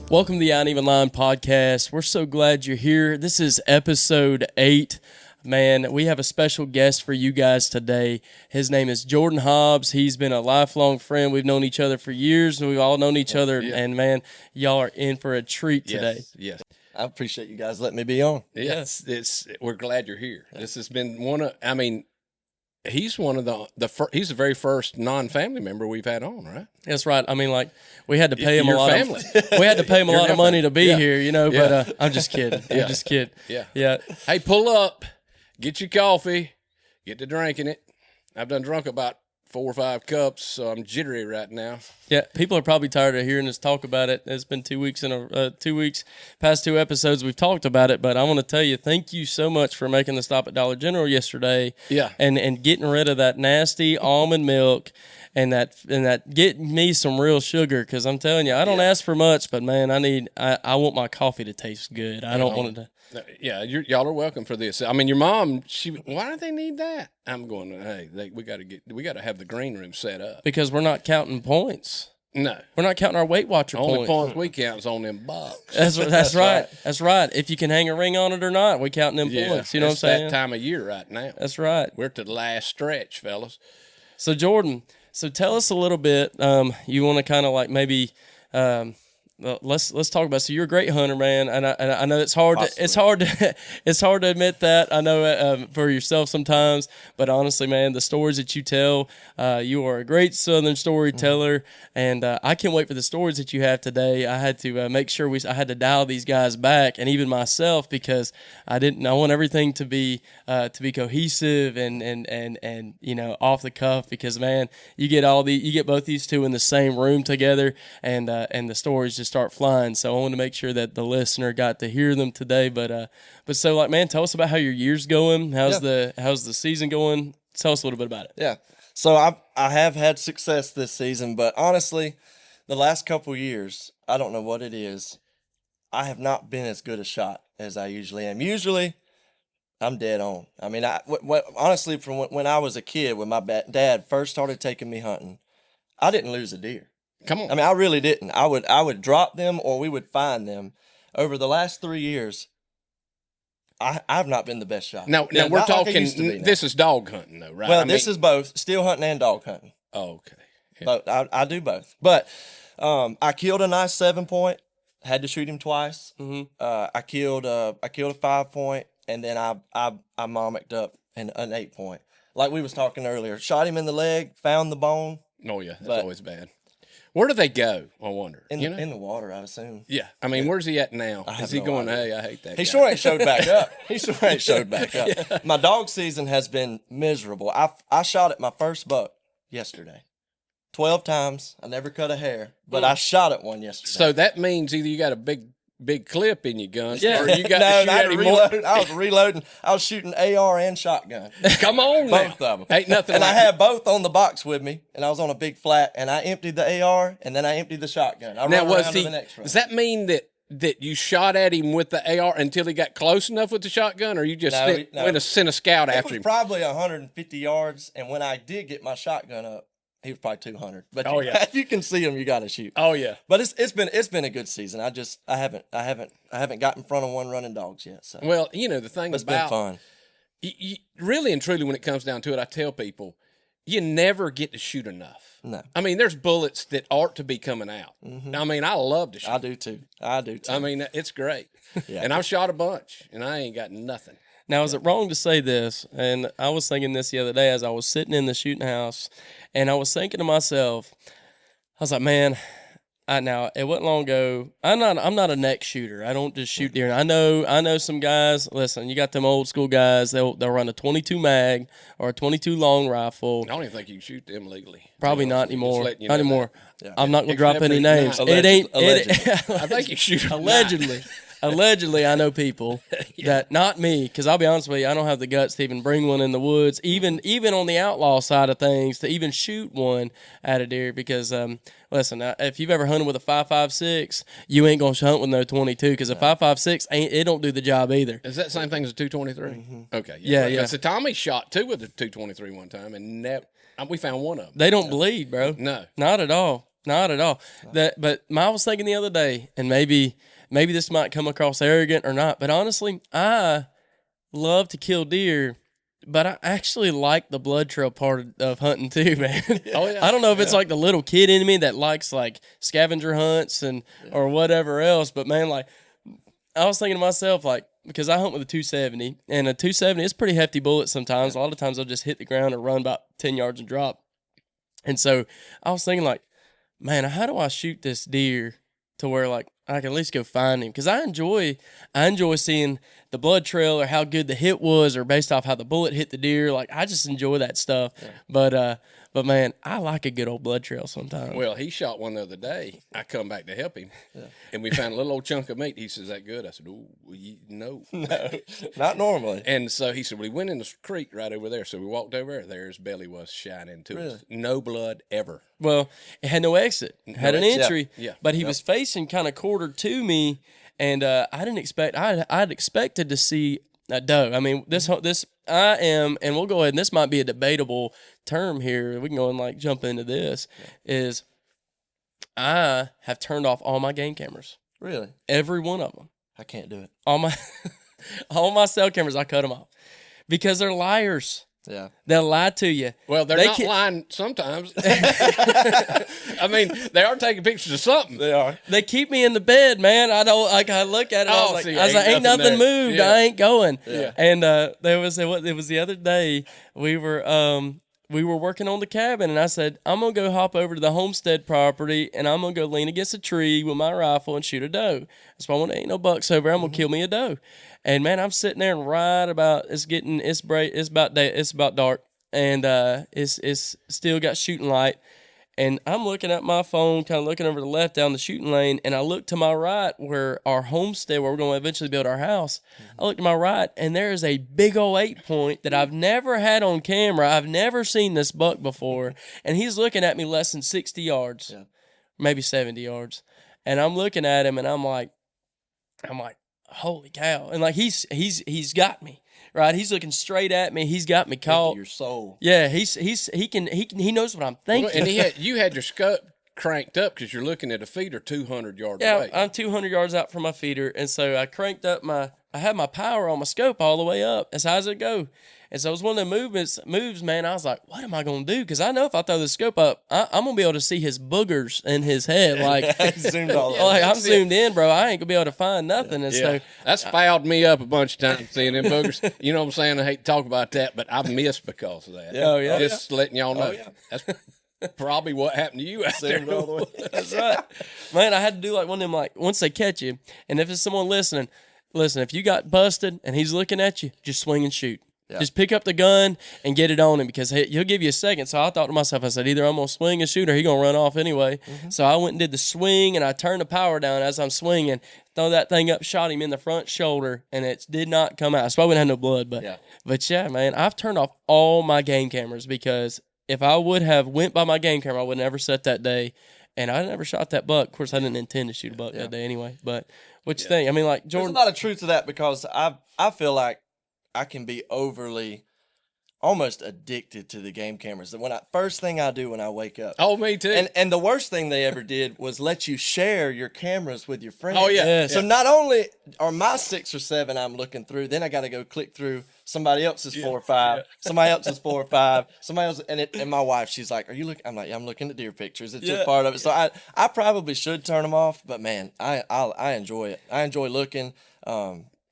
Welcome to the Uneven Line podcast. We're so glad you're here. This is episode 8. Man, we have a special guest for you guys today. His name is Jordan Hobbs. He's been a lifelong friend. We've known each other for years, and we've all known each other. Yeah. And, man, y'all are in for a treat today. Yes. I appreciate you guys letting me be on. Yes. We're glad you're here. This has been he's one of he's the very first non-family member we've had on, right? That's right. I mean, like, we had to pay him a lot of money to be here, you know, but I'm just kidding. I'm just kidding. Yeah. Hey, pull up, get your coffee, get to drinking it. I've done drunk about 4 or 5 cups, so I'm jittery right now. Yeah, people are probably tired of hearing us talk about it. It's been 2 weeks past 2 episodes we've talked about it, but I want to tell you, thank you so much for making the stop at Dollar General yesterday. Yeah. And getting rid of that nasty almond milk and that getting me some real sugar, because I'm telling you, I don't ask for much, but man, I want my coffee to taste good. I don't want it to. Yeah, y'all are welcome for this. I mean, your mom, why do they need that? I'm going, hey, we got to have the green room set up. Because we're not counting points. No. We're not counting our Weight Watcher points. Only points we count is on them bucks. That's right. That's right. If you can hang a ring on it or not, we counting them points. You know what I'm saying? It's that time of year right now. That's right. We're to the last stretch, fellas. So, Jordan, tell us a little bit. You want to kind of like maybe let's talk about. So you're a great hunter, man, and I know it's hard to admit that. I know for yourself sometimes, but honestly, man, the stories that you tell, you are a great Southern storyteller, and I can't wait for the stories that you have today. I had to make sure I had to dial these guys back, and even myself, because I want everything to be cohesive and you know, off the cuff, because man, you get both these two in the same room together, and the stories just start flying. So I want to make sure that the listener got to hear them today. But so, like, man, tell us about how your year's going. How's the season going? Tell us a little bit about it. Yeah. So I have had success this season, but honestly, the last couple years, I don't know what it is. I have not been as good a shot as I usually am. Usually, I'm dead on. I mean, honestly, from when I was a kid, when my dad first started taking me hunting, I didn't lose a deer. Come on. I mean, I really didn't. I would drop them, or we would find them. Over the last 3 years, I've not been the best shot. Now we're talking. This is dog hunting, though, right? Well, this is both steel hunting and dog hunting. Oh, okay. Yeah. But I do both. But I killed a nice 7-point. Had to shoot him twice. Mm-hmm. I killed a 5-point, and then I mimicked up an 8-point. Like we was talking earlier, shot him in the leg, found the bone. Oh yeah, that's always bad. Where do they go? I wonder. In the water, I assume. Yeah. I mean, where's he at now? Is he going, idea. Hey, I hate that guy. He sure ain't showed back up. Yeah. My dog season has been miserable. I shot at my first buck yesterday. 12 times. I never cut a hair, but I shot at one yesterday. So that means either you got a big clip in your gun, or you got I I was reloading. I was shooting AR and shotgun. Come on, both of them. Ain't nothing. And I had both on the box with me, and I was on a big flat, and I emptied the AR, and then I emptied the shotgun. Does that mean that you shot at him with the AR until he got close enough with the shotgun, or you just went to send a scout after him? Probably 150 yards, and when I did get my shotgun up, he was probably 200. But if you can see him, you got to shoot. Oh yeah. But it's been a good season. I haven't got in front of one running dogs yet. So well, you know the thing it's been fun. You, really and truly, when it comes down to it, I tell people, you never get to shoot enough. No. I mean, there's bullets that ought to be coming out. Mm-hmm. I mean, I love to shoot. I do too. I mean, it's great. Yeah. And I've shot a bunch, and I ain't got nothing. Now, is it wrong to say this? And I was thinking this the other day as I was sitting in the shooting house, and I was thinking to myself, I was like, man, now it wasn't long ago. I'm not a neck shooter. I don't just shoot deer. I know some guys. Listen, you got them old school guys. They'll run a 22 mag or a 22 long rifle. I don't even think you can shoot them legally. Probably not anymore. Not anymore. Yeah. I'm not gonna drop any names. Allegedly. I think you shoot allegedly. Allegedly, I know people that, not me, because I'll be honest with you, I don't have the guts to even bring one in the woods, even on the outlaw side of things, to even shoot one at a deer. Because, listen, if you've ever hunted with a 5.56, you ain't going to hunt with no 22, because a 5.56, it don't do the job either. Is that the same thing as a 223? Mm-hmm. Okay. Yeah. So Tommy shot two with a 223 one time, and we found one of them. They don't bleed, bro. No. Not at all. Not at all. But I was thinking the other day, and maybe this might come across arrogant or not, but honestly, I love to kill deer, but I actually like the blood trail part of hunting too, man. Oh yeah. I don't know if it's like the little kid in me that likes like scavenger hunts and or whatever else, but man, like I was thinking to myself, like, because I hunt with a 270, and a 270 is pretty hefty bullet sometimes. A lot of times I'll just hit the ground or run about 10 yards and drop. And so I was thinking, like, man, how do I shoot this deer to where, like, I can at least go find him? Because I enjoy seeing the blood trail or how good the hit was or based off how the bullet hit the deer. Like, I just enjoy that stuff. Yeah. But man, I like a good old blood trail sometimes. Well, he shot one the other day. I come back to help him, and we found a little old chunk of meat. He says, "That good?" I said, "Oh, no, not normally." And so he said, "Well, he went in the creek right over there." So we walked over there. There his belly was shining to us. No blood ever. Well, it had no exit. It had an entry. Yeah. But he was facing kind of quarter to me, and I didn't expect. I'd expected to see a doe. I mean, this I am, and we'll go ahead. And this might be a debatable term here. We can go and like jump into this. Is I have turned off all my game cameras. Really? Every one of them. I can't do it. All my cell cameras, I cut them off because they're liars. Yeah. They'll lie to you. Well, they're not lying sometimes. I mean, they are taking pictures of something. They are. They keep me in the bed, man. I don't like. I look at it. I was like, ain't nothing moved. Yeah. I ain't going. Yeah. And it was the other day. We were working on the cabin, and I said, I'm gonna go hop over to the homestead property, and I'm gonna go lean against a tree with my rifle and shoot a doe. That's why I want ain't no bucks over. I'm gonna kill me a doe. And man, I'm sitting there and right about it's about dark, and it's still got shooting light. And I'm looking at my phone, kind of looking over to the left down the shooting lane, and I look to my right where our homestead, where we're going to eventually build our house. I look to my right, and there is a big old 8-point that I've never had on camera. I've never seen this buck before, and he's looking at me less than 60 yards, maybe 70 yards. And I'm looking at him, and I'm like, holy cow! And like he's got me. Right, he's looking straight at me. He's got me caught. Your soul. Yeah, he knows what I'm thinking. Well, and you had your scope cranked up because you're looking at a feeder 200 yards away. Yeah, I'm 200 yards out from my feeder, and so I cranked up I had my power on my scope all the way up as high as it go. And so it was one of the moves, man. I was like, what am I going to do? Because I know if I throw the scope up, I'm going to be able to see his boogers in his head. Like, zoomed all like I'm zoomed in, bro. I ain't going to be able to find nothing. And so that's fouled me up a bunch of times seeing them boogers. You know what I'm saying? I hate to talk about that, but I've missed because of that. Yeah. Oh, yeah. Just letting y'all know. That's probably what happened to you out there. All the way. That's right. Man, I had to do like one of them, like, once they catch you, and if it's someone listening, if you got busted and he's looking at you, just swing and shoot. Yeah. Just pick up the gun and get it on him because he'll give you a second. So I thought to myself, I said, either I'm going to swing and shoot or he's going to run off anyway. Mm-hmm. So I went and did the swing, and I turned the power down as I'm swinging, throw that thing up, shot him in the front shoulder, and it did not come out. So I wouldn't have no blood. But yeah, man, I've turned off all my game cameras because if I would have went by my game camera, I would never set that day. And I never shot that buck. Of course, I didn't intend to shoot a buck that day anyway. But what you think? I mean, like, Jordan. There's a lot of truth to that because I feel like I can be overly almost addicted to the game cameras. First thing I do when I wake up. Oh, me too. And the worst thing they ever did was let you share your cameras with your friends. Oh, yeah. So not only are my 6 or 7 I'm looking through, then I got to go click through somebody else's 4 or 5, somebody else's 4 or 5, somebody else, and my wife, she's like, "Are you looking?" I'm like, "I'm looking at deer pictures. It's just part of it." So I probably should turn them off, but man, I enjoy it. I enjoy looking.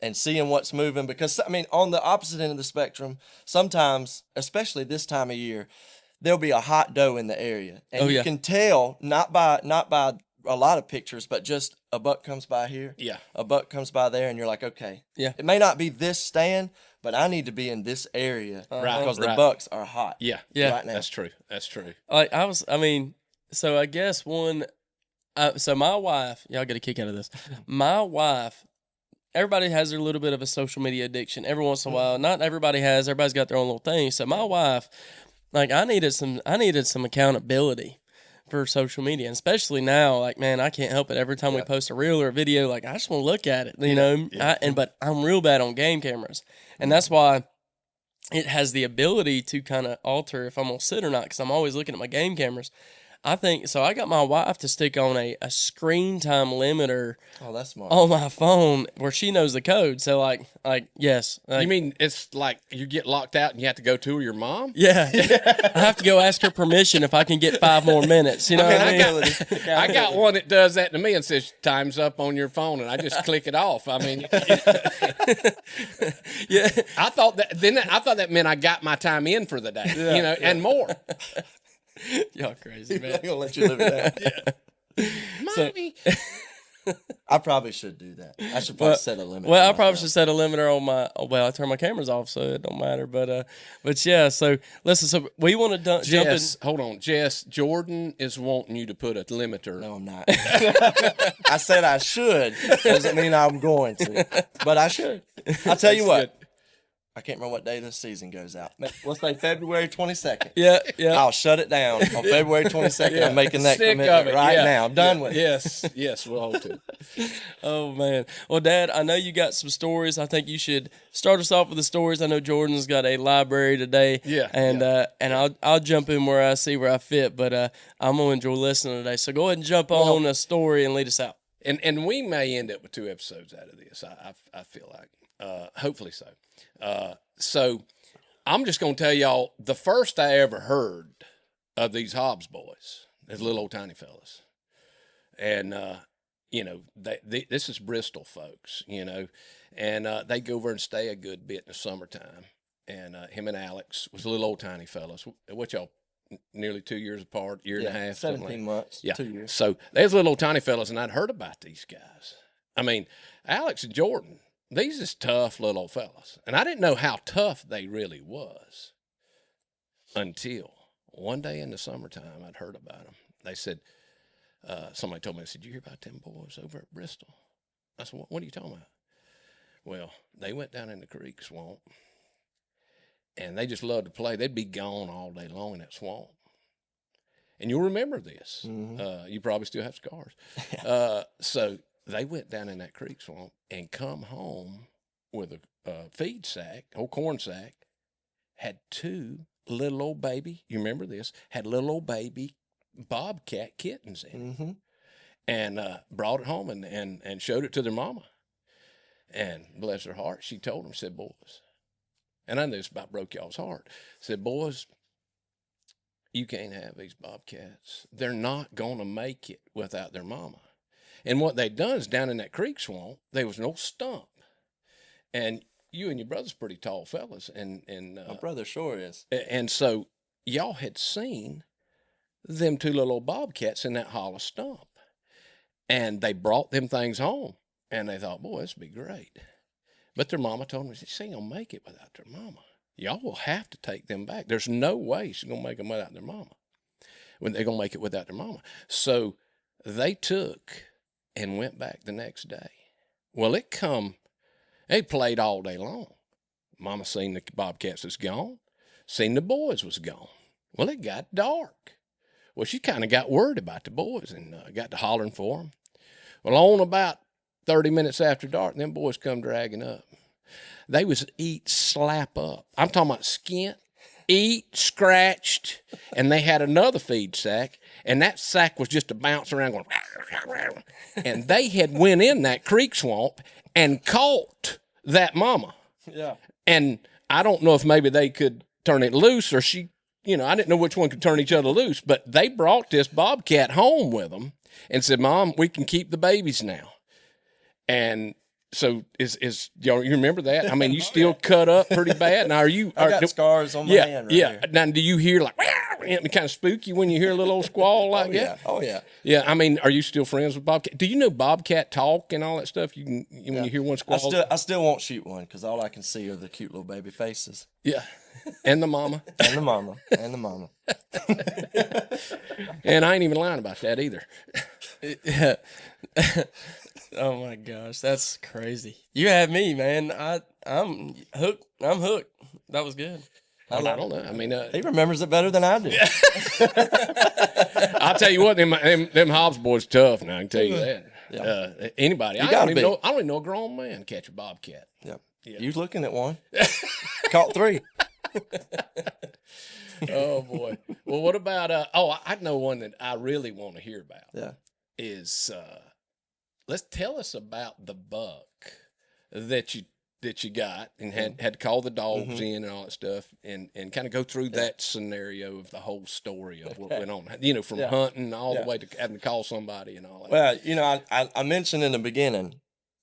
And seeing what's moving because, I mean, on the opposite end of the spectrum, sometimes, especially this time of year, there'll be a hot doe in the area. And you can tell, not by a lot of pictures, but just a buck comes by here. Yeah. A buck comes by there, and you're like, okay. Yeah. It may not be this stand, but I need to be in this area because the bucks are hot. Yeah. Right now. That's true. That's true. Like, so I guess so my wife, y'all get a kick out of this. My wife, everybody has their little bit of a social media addiction every once in a while. Not everybody has. Everybody's got their own little thing. So my wife, like, I needed some accountability for social media, and especially now. Like, man, I can't help it. Every time we post a reel or a video, like, I just want to look at it, you know. But I'm real bad on game cameras, and that's why it has the ability to kind of alter if I'm gonna sit or not. Because I'm always looking at my game cameras. I think so. I got my wife to stick on a screen time limiter. Oh, that's smart. On my phone where she knows the code. So like yes. You mean it's like you get locked out and you have to go to your mom? Yeah. I have to go ask her permission if I can get 5 more minutes. You know what I mean? I got one that does that to me and says time's up on your phone, and I just click it off. I mean, yeah. I thought that meant I got my time in for the day, and more. Y'all crazy, man. I'm gonna let you live it down. Mommy. I probably should do that. I should probably set a limit. Well, I probably should set a limiter on my. Well, I turn my cameras off, so it don't matter. But yeah. So listen. So we want to jump in. Hold on, Jess. Jordan is wanting you to put a limiter. No, I'm not. I said I should. Doesn't mean I'm going to, but I should. I'll tell you what. I can't remember what day this season goes out. Let's say February 22nd. Yeah. I'll shut it down on February 22nd. Yeah. I'm making that commitment right now. I'm done with it. Yes, we'll hold to. Oh, man. Well, Dad, I know you got some stories. I think you should start us off with the stories. I know Jordan's got a library today. Yeah. And I'll jump in where I see where I fit, but I'm going to enjoy listening today. So go ahead and jump on a story and lead us out. And we may end up with 2 episodes out of this. I feel like. Hopefully so. So I'm just going to tell y'all the first I ever heard of these Hobbs boys, these little old tiny fellas. And, this is Bristol folks, and they go over and stay a good bit in the summertime. And him and Alex was little old tiny fellas. What y'all, nearly 2 years apart, year and a half? 17 months, 2 years. So they was little old tiny fellas, and I'd heard about these guys. I mean, Alex and Jordan, these is tough little old fellas. And I didn't know how tough they really was until one day in the summertime I'd heard about them. They said, somebody told me, I said, "You hear about them boys over at Bristol?" I said, what are you talking about? Well, they went down in the creek swamp, and they just loved to play. They'd be gone all day long in that swamp. And you'll remember this. Mm-hmm. You probably still have scars. So they went down in that creek swamp and come home with a feed sack, old corn sack, had 2 little old baby, you remember this, had little old baby Bobcat kittens in it. Mm-hmm. And brought it home and showed it to their mama. And bless her heart, she told them, said, "Boys," and I knew this about broke y'all's heart, said, "Boys, you can't have these Bobcats. They're not going to make it without their mama." And what they'd done is down in that creek swamp, there was no stump. And you and your brother's pretty tall fellas. And my brother sure is. And so y'all had seen them 2 little old Bobcats in that hollow stump. And they brought them things home. And they thought, boy, this would be great. But their mama told them, she ain't going to make it without their mama. Y'all will have to take them back. There's no way she's going to make them without their mama. When they're going to make it without their mama. So they took and went back the next day. Well, they played all day long. Mama seen the Bobcats was gone, seen the boys was gone. Well, it got dark. Well, she kind of got worried about the boys and got to hollering for them. Well, on about 30 minutes after dark, them boys come dragging up. They was eat slap up. I'm talking about skint, eat, scratched, and they had another feed sack, and that sack was just a bounce around going, and they had went in that creek swamp and caught that mama. Yeah. And I don't know if maybe they could turn it loose or she, I didn't know which one could turn each other loose, but they brought this Bobcat home with them and said, "Mom, we can keep the babies now." And so you remember that? I mean, you still cut up pretty bad. Now, I got scars on my hand right here. Now, do you hear like, it kind of spooky when you hear a little old squall like that? Oh, yeah. Yeah, I mean, are you still friends with Bobcat? Do you know Bobcat talk and all that stuff? When you hear one squall? I still won't shoot one because all I can see are the cute little baby faces. Yeah, and the mama. And the mama. And the mama. And I ain't even lying about that either. Yeah. Oh my gosh, that's crazy. You had me, man. I'm hooked. I'm hooked. That was good. I don't know. I mean, he remembers it better than I do. I'll tell you what, them Hobbs boys tough. Now I can tell you that. Yeah. Anybody, I don't even know a grown man catch a Bobcat. Yeah. You looking at one? Caught 3. Oh boy. Well, what about I know one that I really want to hear about. Yeah. Is let's tell us about the buck that you got and had to call the dogs in and all that stuff and kind of go through that scenario of the whole story of what went on. You know, from hunting all the way to having to call somebody and all that. Well, you know, I mentioned in the beginning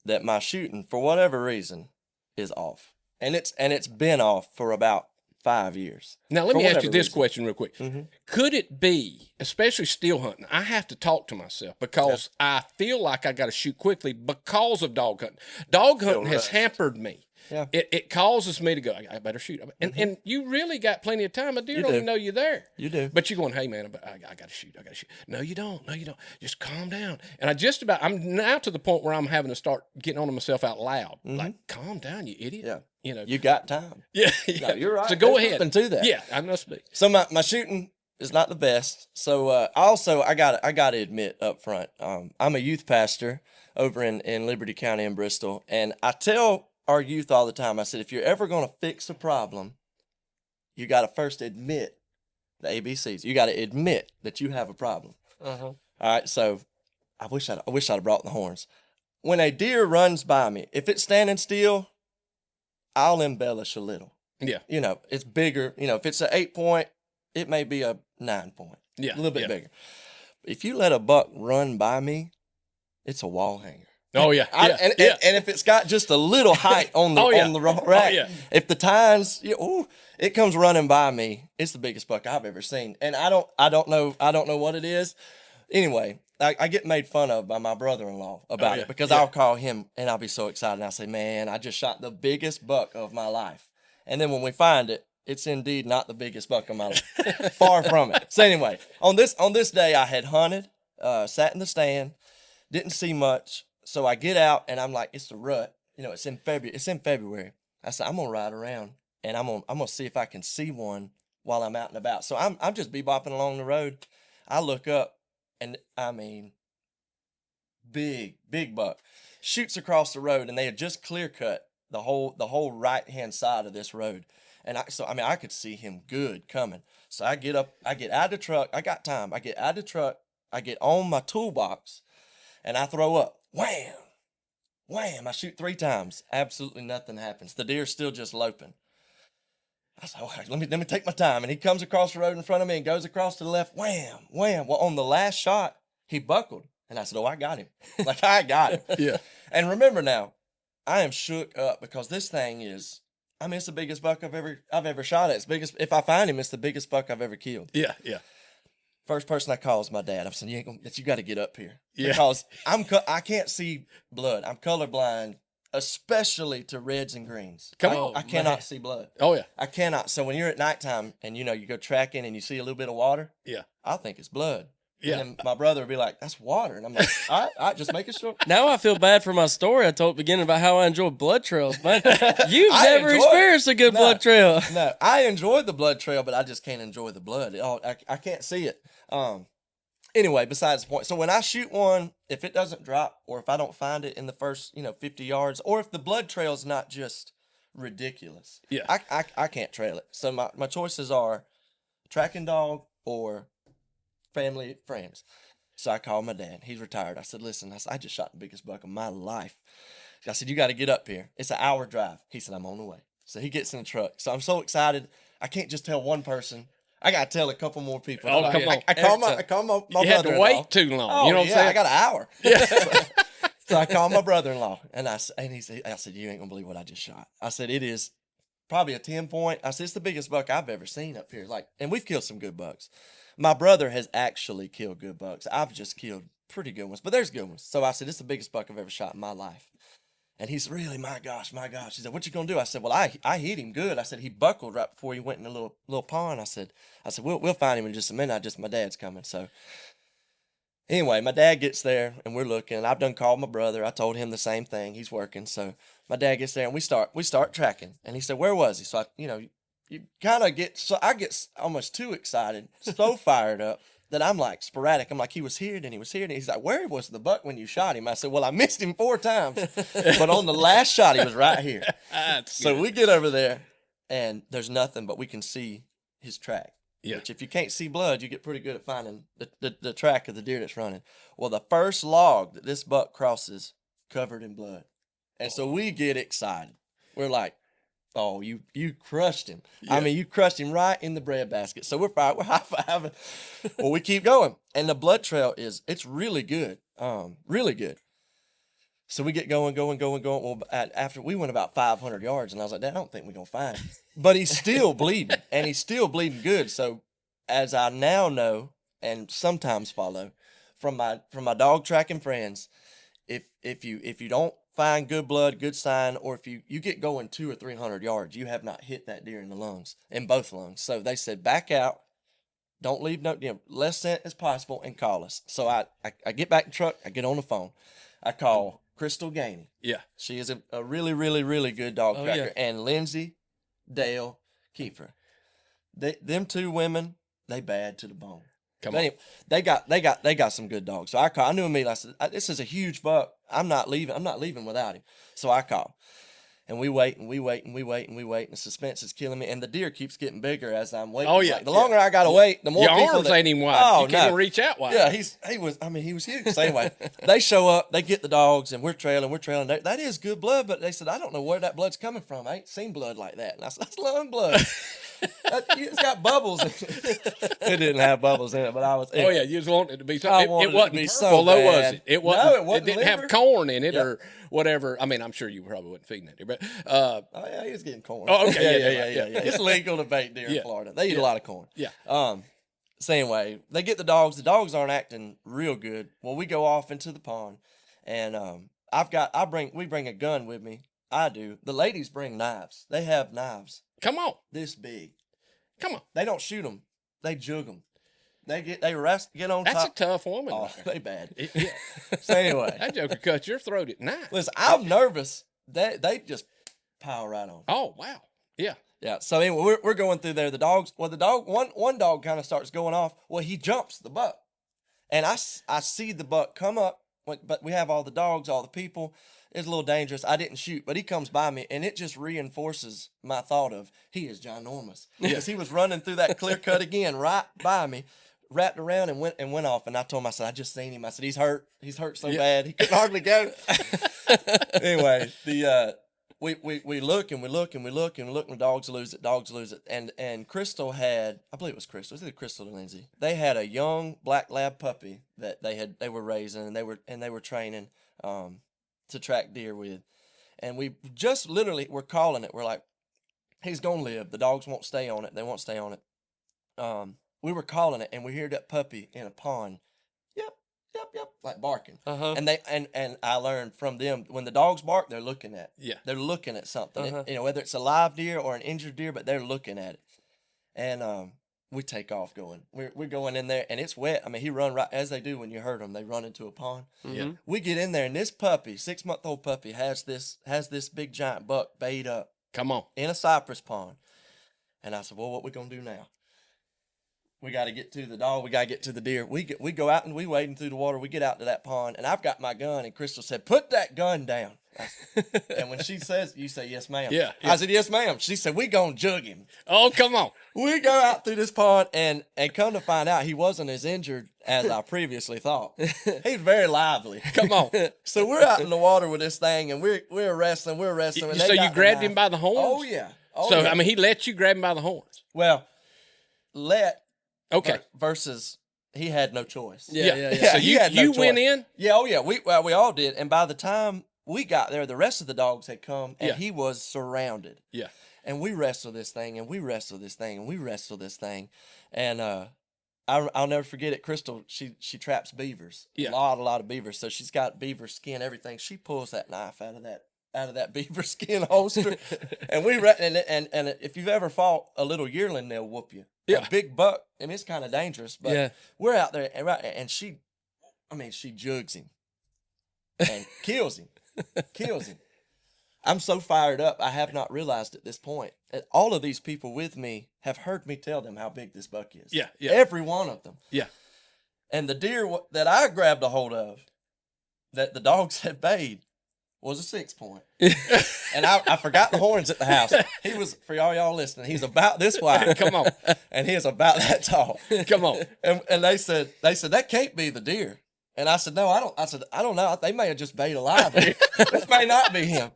that my shooting, for whatever reason, is off. And it's been off for about 5 years. Now, let me ask you this question real quick. Could it be, especially still hunting, I have to talk to myself because I feel like I got to shoot quickly because of dog hunting. Dog hunting has hampered me. Yeah. It causes me to go, I better shoot. And you really got plenty of time. A deer don't even know you're there. You do. But you're going, hey, man, I got to shoot. I got to shoot. No, you don't. No, you don't. Just calm down. And I'm now to the point where I'm having to start getting on to myself out loud. Like, calm down, you idiot. Yeah. You know, you got time. Yeah. No, you're right. So go ahead. And do that. Yeah, I must be. So my shooting is not the best. So I got to admit up front, I'm a youth pastor over in Liberty County in Bristol, and I tell our youth all the time, I said, if you're ever going to fix a problem, you got to first admit the ABCs. You got to admit that you have a problem. All right, so I wish I'd have brought the horns. When a deer runs by me, if it's standing still, I'll embellish a little. Yeah. You know, it's bigger. You know, if it's an 8-point, it may be a 9-point. Yeah. A little bit bigger. If you let a buck run by me, it's a wall hanger. Oh yeah, and if it's got just a little height on the on the rack, if the tines, it comes running by me. It's the biggest buck I've ever seen, and I don't know what it is. Anyway, I get made fun of by my brother-in-law about it because I'll call him and I'll be so excited and I'll say, "Man, I just shot the biggest buck of my life," and then when we find it, it's indeed not the biggest buck of my life. Far from it. So anyway, on this day, I had hunted, sat in the stand, didn't see much. So I get out and I'm like, it's a rut. You know, it's in February. I said, I'm gonna ride around and I'm gonna see if I can see one while I'm out and about. So I'm just bebopping along the road. I look up and I mean, big buck shoots across the road, and they had just clear cut the whole right hand side of this road. And I could see him good coming. So I get up, I get out of the truck. I got time. I get out of the truck. I get on my toolbox, and I throw up. Wham! Wham! I shoot 3 times. Absolutely nothing happens. The deer's still just loping. I said, okay, let me take my time. And he comes across the road in front of me and goes across to the left. Wham! Wham! Well, on the last shot, he buckled. And I said, oh, I got him. Like, I got him. Yeah. And remember now, I am shook up because this thing is, it's the biggest buck I've ever shot at. It's biggest. If I find him, it's the biggest buck I've ever killed. Yeah, yeah. First person I call is my dad. I'm saying, you got to get up here. Yeah. Because I can't see blood. I'm colorblind, especially to reds and greens. I cannot see blood. Oh, yeah. I cannot. So when you're at nighttime and, you go tracking and you see a little bit of water, I think it's blood. Yeah. And then my brother would be like, that's water. And I'm like, all right, just making sure. Now I feel bad for my story I told at the beginning about how I enjoy blood trails. Man, you've never experienced a good blood trail. No, I enjoy the blood trail, but I just can't enjoy the blood. I can't see it. Anyway, besides the point. So when I shoot one, if it doesn't drop or if I don't find it in the first, 50 yards, or if the blood trail is not just ridiculous, I can't trail it. So my choices are tracking dog or family, friends. So I called my dad. He's retired. I said, listen, I just shot the biggest buck of my life. I said, you got to get up here. It's an hour drive. He said, I'm on the way. So he gets in the truck. So I'm so excited. I can't just tell one person. I got to tell a couple more people. Oh, come on. I call my brother-in-law. You had to wait too long. Oh, you know what I'm saying? I got an hour. Yeah. So I called my brother-in-law, and I said, you ain't going to believe what I just shot. I said, it is probably a 10-point. I said, it's the biggest buck I've ever seen up here. And we've killed some good bucks. My brother has actually killed good bucks. I've just killed pretty good ones, but there's good ones. So I said, it's the biggest buck I've ever shot in my life. And he's really, my gosh. He said, what you going to do? I said, well, I hit him good. I said, he buckled right before he went in a little pond. I said, we'll find him in just a minute. My dad's coming. So anyway, my dad gets there and we're looking. I've done called my brother. I told him the same thing. He's working. So my dad gets there and we start tracking. And he said, where was he? So you kind of I get almost too excited, so fired up that I'm like sporadic. I'm like, he was here, then he was here. And he's like, where was the buck when you shot him? I said, well, I missed him 4 times. But on the last shot, he was right here. So we get over there, and there's nothing, but we can see his track. Yeah. Which, if you can't see blood, you get pretty good at finding the track of the deer that's running. Well, the first log that this buck crosses covered in blood. And so we get excited. We're like, oh, you crushed him. Yeah. I mean, you crushed him right in the breadbasket. So we're fine. We're high-fiving. Well, we keep going. And the blood trail it's really good. Really good. So we get going. Well, after we went about 500 yards, and I was like, Dad, I don't think we're going to find him. But he's still bleeding, and he's still bleeding good. So as I now know, and sometimes follow, from my dog tracking friends, if you don't find good blood, good sign, or if you get going 200 or 300 yards, you have not hit that deer in both lungs. So they said, back out, don't leave less scent as possible, and call us. So I get back in the truck, I get on the phone, I call Crystal Gainey. Yeah. She is a really, really, really good dog tracker. Yeah. And Lindsay, Dale, Kiefer. Them two women, they bad to the bone. Anyway, they got some good dogs. So I knew immediately. I said, this is a huge buck. I'm not leaving without him. So I call. And we wait, and the suspense is killing me. And the deer keeps getting bigger as I'm waiting. Oh, yeah. Like, the longer I got to wait, the more your people arms ain't even wide. You can't even reach out wide. Yeah, he was huge. So anyway, they show up, they get the dogs, and we're trailing. That is good blood, but they said, I don't know where that blood's coming from. I ain't seen blood like that. And I said, that's lung blood. It's got bubbles. It didn't have bubbles in it, but I was. Oh yeah, you just wanted it to be something. It wasn't purple, so though, was it? It wasn't. No, it wasn't. It didn't have corn in it or whatever. I mean, I'm sure you probably wasn't feeding that deer, but oh yeah, he was getting corn. Oh okay, yeah. It's legal to bait deer in Florida. They eat a lot of corn. Yeah. So anyway, they get the dogs. The dogs aren't acting real good. Well, we go off into the pond, and we bring a gun with me. I do. The ladies bring knives. They have knives. Come on. This big. Come on. They don't shoot them. They jug them. They rest, get on That's top. That's a tough woman. Oh, they bad. Yeah. So anyway. That joker cut your throat at night. Listen, I'm nervous. They just pile right on. Oh, wow. Yeah. Yeah. So anyway, we're going through there. One dog kind of starts going off. Well, he jumps the buck. And I see the buck come up, but we have all the dogs, all the people. It's a little dangerous. I didn't shoot, but he comes by me, and it just reinforces my thought of he is ginormous. Because he was running through that clear cut again right by me, wrapped around and went off. And I told him, I said, I just seen him. I said, he's hurt. He's hurt so bad he couldn't hardly go. Anyway, we look and the dogs lose it. And Crystal had, I believe it was Crystal. It was either Crystal and Lindsay. They had a young black lab puppy that they were raising, and they were training to track deer with. And we just literally were calling it. We're like, he's gonna live. The dogs won't stay on it. They won't stay on it. We were calling it, and we hear that puppy in a pond. Yep, like barking. And they and I learned from them, when the dogs bark, they're looking at. Yeah. They're looking at something. Whether it's a live deer or an injured deer, but they're looking at it. And we take off going. We're going in there, and it's wet. I mean, he run right as they do when you hurt them. They run into a pond. Yeah. We get in there, and this puppy, 6-month-old puppy, has this big giant buck bayed up. Come on. In a cypress pond. And I said, well, what we gonna do now? We got to get to the dog. We got to get to the deer. We go out and we wading through the water. We get out to that pond, and I've got my gun. And Crystal said, "Put that gun down." And when she says, you say, "Yes, ma'am." Yeah. I said, "Yes, ma'am." She said, "We gonna jug him." Oh, come on. We go out through this pond, and come to find out, he wasn't as injured as I previously thought. He's very lively. Come on. So we're out in the water with this thing, and we're wrestling. And so you grabbed him by the horns? Oh yeah. I mean, he let you grab him by the horns. Well, okay. Versus he had no choice. Yeah. So you went in? Yeah, oh yeah. We all did. And by the time we got there, the rest of the dogs had come, and he was surrounded. Yeah. And we wrestled this thing, and we wrestled this thing, and we wrestled this thing. And I'll never forget it. Crystal, she traps beavers. Yeah. A lot of beavers. So she's got beaver skin, everything. She pulls that knife out of that beaver skin holster. And and if you've ever fought a little yearling, they'll whoop you. Yeah. A big buck, I mean, it's kind of dangerous, but we're out there, and she jugs him and kills him. I'm so fired up, I have not realized at this point that all of these people with me have heard me tell them how big this buck is. Yeah. Every one of them. Yeah. And the deer that I grabbed a hold of, that the dogs had bayed, was a 6-point. And I forgot the horns at the house. He was, for y'all listening, he's about this wide. Come on. And he is about that tall. Come on. And they said, that can't be the deer. And I said, no, I don't. I said, I don't know. They may have just bait alive. This may not be him.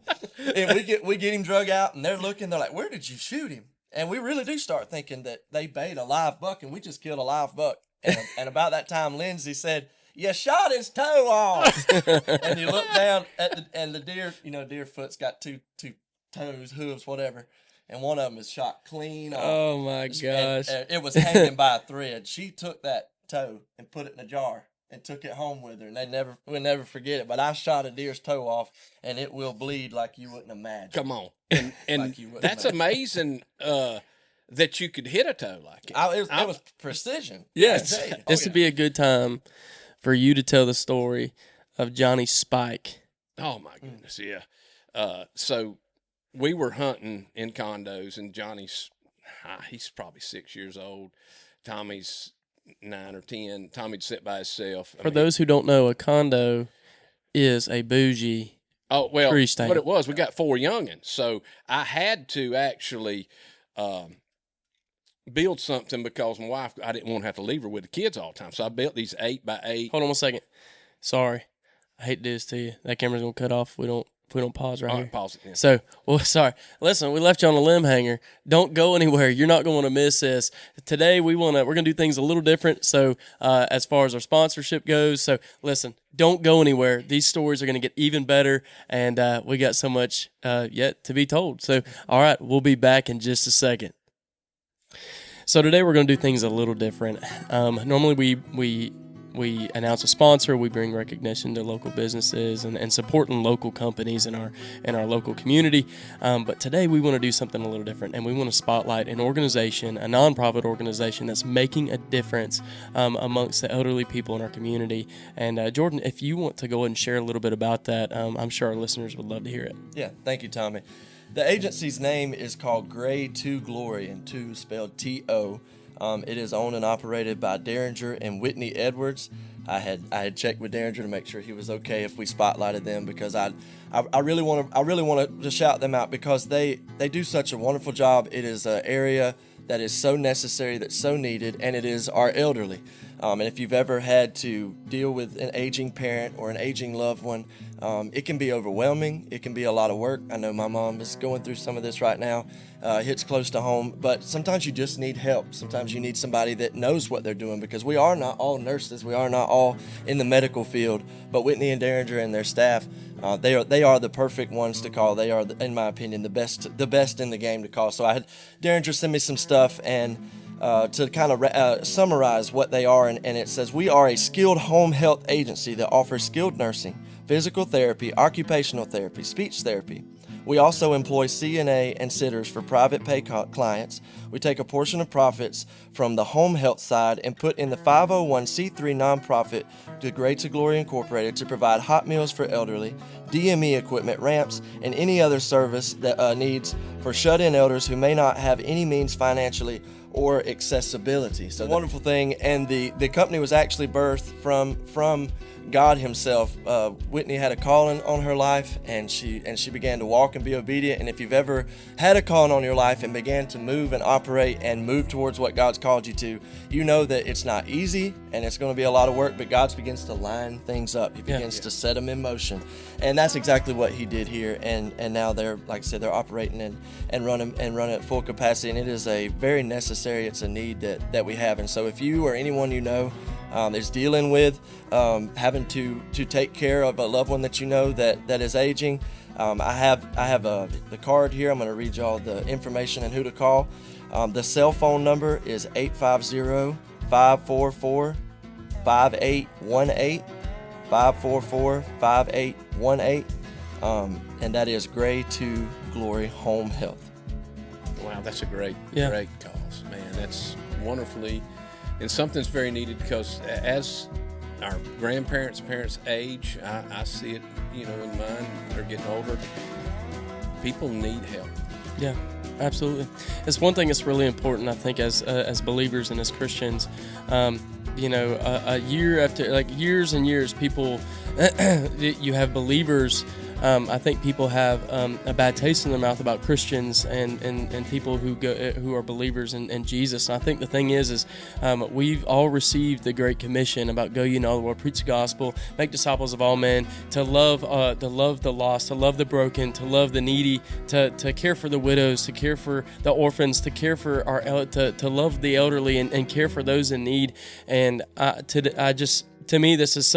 And we get him drug out, and they're looking. They're like, where did you shoot him? And we really do start thinking that they bait a live buck, and we just killed a live buck. And about that time, Lindsay said, you shot his toe off. And you look down and the deer, deer foot's got two toes, hooves, whatever. And one of them is shot clean off. Oh, my gosh. And it was hanging by a thread. She took that toe and put it in a jar and took it home with her. And we'll never forget it. But I shot a deer's toe off, and it will bleed like you wouldn't imagine. Come on. And like that's amazing that you could hit a toe like it. It was precision. Yes. This would be a good time for you to tell the story of Johnny Spike. Oh, my goodness, yeah. So we were hunting in condos, and Johnny's, he's probably 6 years old. Tommy's 9 or 10. Tommy'd sit by himself. For those who don't know, a condo is a bougie tree stand. What it was, we got 4 youngins, so I had to actually build something because my wife, I didn't want to have to leave her with the kids all the time, so I built these 8x8. Hold on 1 second. Sorry, I hate to do this to you. That camera's gonna cut off. If we don't pause right all here. Right, pause it then. So, sorry. Listen, we left you on a limb hanger. Don't go anywhere. You're not going to miss this. Today, we're going to do things a little different. So, as far as our sponsorship goes, so listen, don't go anywhere. These stories are going to get even better, and we got so much yet to be told. So, all right, we'll be back in just a second. So today we're going to do things a little different. Normally we announce a sponsor, we bring recognition to local businesses and supporting local companies in our local community. But today we want to do something a little different, and we want to spotlight an organization, a nonprofit organization that's making a difference amongst the elderly people in our community. And Jordan, if you want to go ahead and share a little bit about that, I'm sure our listeners would love to hear it. Yeah, thank you, Tommy. The agency's name is called Gray to Glory, and to spelled T-O. It is owned and operated by Derringer and Whitney Edwards. I had checked with Derringer to make sure he was okay if we spotlighted them, because I really want to shout them out because they do such a wonderful job. It is an area that is so necessary, that's so needed, and it is our elderly. And if you've ever had to deal with an aging parent or an aging loved one, it can be overwhelming. It can be a lot of work. I know my mom is going through some of this right now. Hits close to home, but sometimes you just need help. Sometimes you need somebody that knows what they're doing, because we are not all nurses. We are not all in the medical field, but Whitney and Derringer and their staff, they are the perfect ones to call. They are, in my opinion, the best in the game to call. So I had Derringer send me some stuff, and to kind of summarize what they are, and it says, we are a skilled home health agency that offers skilled nursing, physical therapy, occupational therapy, speech therapy. We also employ CNA and sitters for private pay clients. We take a portion of profits from the home health side and put in the 501c3 nonprofit to Gray to Glory Incorporated to provide hot meals for elderly, DME equipment, ramps, and any other service that needs for shut-in elders who may not have any means financially or accessibility. So wonderful thing, and the company was actually birthed from God himself. Whitney had a calling on her life, and she began to walk and be obedient. And if you've ever had a calling on your life and began to move and operate and move towards what God's called you to, you know that it's not easy and it's going to be a lot of work, but God begins to line things up. He begins to set them in motion. And that's exactly what he did here. And now they're, like I said, they're operating and running at full capacity. And it is a very necessary, it's a need that we have. And so if you or anyone you know is dealing with having to take care of a loved one that you know that is aging, I have the card here. I'm going to read y'all the information and who to call. The cell phone number is 850-544-5818, 544-5818, and that is Gray to Glory Home Health. Wow, that's a great cause, man. That's wonderfully, and something's very needed, because as our grandparents, parents age, I see it, in mine. They're getting older. People need help. Yeah, absolutely. It's one thing that's really important, I think, as believers and as Christians. A year after, like years and years, people, you have believers I think people have a bad taste in their mouth about Christians and people who are believers in Jesus. And I think the thing is we've all received the Great Commission about go ye into all the world, preach the gospel, make disciples of all men, to love the lost, to love the broken, to love the needy, to care for the widows, to care for the orphans, to care for to love the elderly and care for those in need. And to me, this is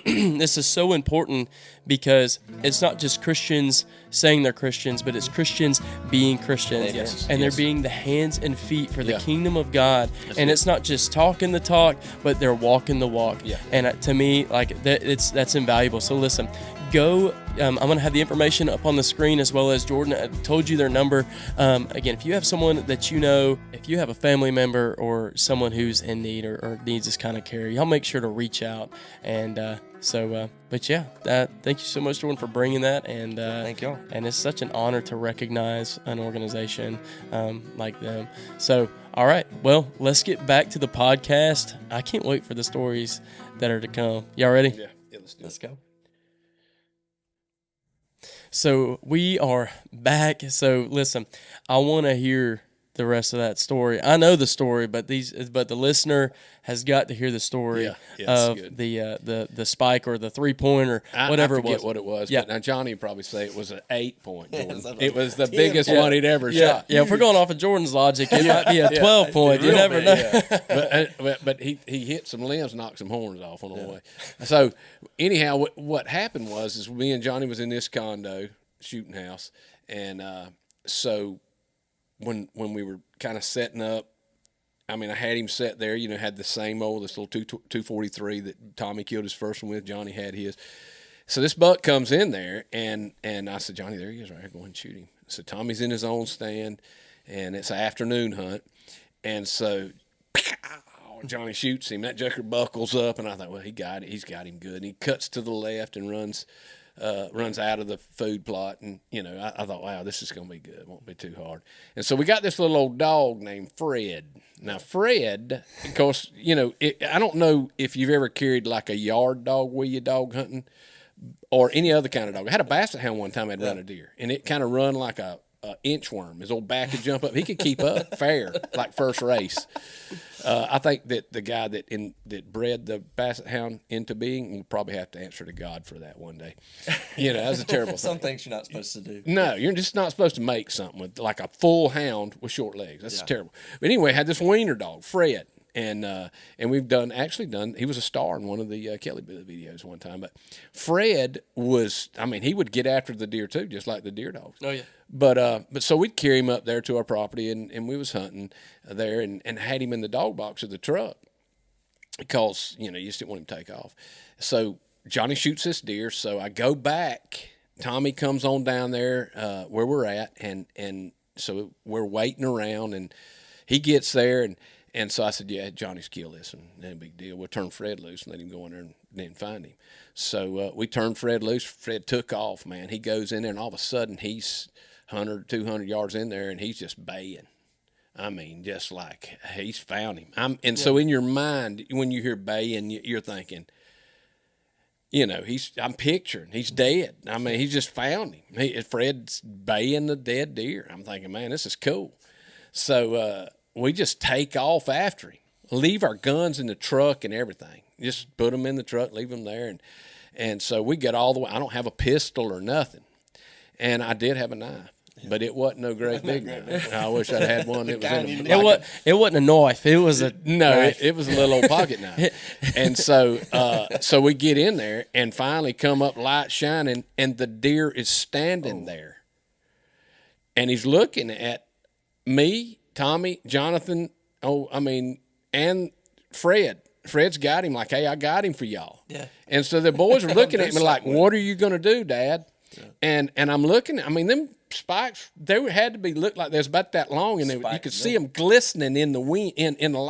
this is so important, because it's not just Christians saying they're Christians, but it's Christians being Christians. Yes. And they're being the hands and feet for the kingdom of God. It's not just talking the talk, but they're walking the walk. Yeah. And to me, like that's invaluable. So listen, go. I'm going to have the information up on the screen, as well as Jordan told you their number. Again, if you have someone that you know, if you have a family member or someone who's in need or needs this kind of care, y'all make sure to reach out. And but yeah, thank you so much, Jordan, for bringing that. And thank y'all. And it's such an honor to recognize an organization like them. So, all right, well, let's get back to the podcast. I can't wait for the stories that are to come. Y'all ready? Yeah, Let's go. So we are back. So listen, I want to hear the rest of that story. I know the story, but the listener has got to hear the story of the spike or the 3-pointer, whatever I forget it was. what it was. Yeah. But now Johnny would probably say it was an 8-point. It was the biggest one he'd ever shot. Yeah, if we're going off of Jordan's logic, it might be a 12-point. You never know. But he hit some limbs, knocked some horns off on the way. So anyhow, what happened was me and Johnny was in this condo shooting house, and so when we were kind of setting up, I mean, I had him set there, had the same old, this little 243 that Tommy killed his first one with. Johnny had his. So this buck comes in there, and I said, Johnny, there he is right here, go ahead and shoot him. So Tommy's in his own stand, and it's an afternoon hunt. And so Johnny shoots him. That joker buckles up, and I thought, well, he's got him good. And he cuts to the left and runs out of the food plot, and I thought, wow, this is going to be good. It won't be too hard. And so we got this little old dog named Fred. Now Fred, of course, I don't know if you've ever carried like a yard dog with you dog hunting, or any other kind of dog. I had a basset hound one time that'd run a deer, and it kind of run like a inchworm. His old back would jump up. He could keep up fair, like first race. I think that the guy that bred the basset hound into being will probably have to answer to God for that one day. That's a terrible thing. Some things you're not supposed to do. No, you're just not supposed to make something with like a full hound with short legs. That's terrible. But anyway, I had this wiener dog, Fred. And we've actually done. He was a star in one of the Kelly videos one time. But Fred he would get after the deer too, just like the deer dogs. Oh yeah. But so we'd carry him up there to our property, and we was hunting there, and had him in the dog box of the truck because you just didn't want him to take off. So Johnny shoots this deer. So I go back. Tommy comes on down there where we're at, and so we're waiting around, and he gets there, and so I said, yeah, Johnny's killed this, and no big deal. We'll turn Fred loose and let him go in there and then find him. So we turned Fred loose. Fred took off, man. He goes in there, and all of a sudden he's 100, 200 yards in there, and he's just baying. I mean, just like he's found him. So in your mind, when you hear baying, you're thinking, I'm picturing he's dead. I mean, he just found him. Fred's baying the dead deer. I'm thinking, man, this is cool. So we just take off after him, leave our guns in the truck and everything. Just put them in the truck, leave them there. And so we get all the way. I don't have a pistol or nothing. And I did have a knife, but it wasn't no great big knife. I wish I'd had one that was in a It wasn't a knife. It was a knife. It was a little old pocket knife. And so so we get in there and finally come up, light shining, and the deer is standing there. And he's looking at me, Tommy, Jonathan, and Fred. Fred's got him like, hey, I got him for y'all. Yeah. And so the boys are looking at me like, what are you going to do, Dad? Yeah. And I'm looking, them spikes, had to be looked like they was about that long, and you could see them glistening in the wind.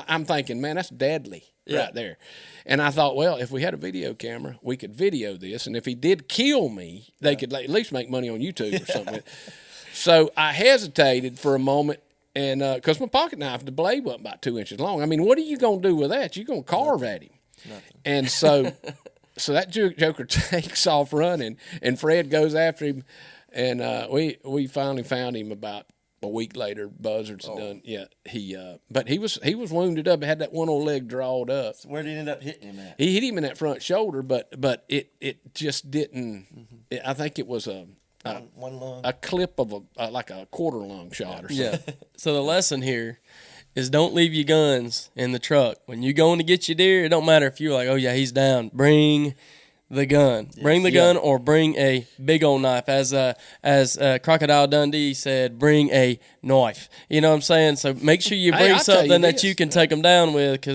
I'm thinking, man, that's deadly right there. And I thought, well, if we had a video camera, we could video this, and if he did kill me, they could at least make money on YouTube or something. So I hesitated for a moment. And because my pocket knife, the blade wasn't about 2 inches long. I mean, what are you going to do with that? You're going to carve at him. Nothing. And so that joker takes off running, and Fred goes after him, and we finally found him about a week later. Buzzards done. Yeah, but he was wounded up. Had that one old leg drawed up. So where did he end up hitting him at? He hit him in that front shoulder, but it just didn't. I think it was one lung. a clip of like a quarter lung shot or something. Yeah. So the lesson here is don't leave your guns in the truck. When you're going to get your deer, it don't matter if you're like, oh, yeah, he's down. Bring the gun. Yes. Bring the gun or bring a big old knife. As Crocodile Dundee said, bring a knife. You know what I'm saying? So make sure you bring something that you can take them down with.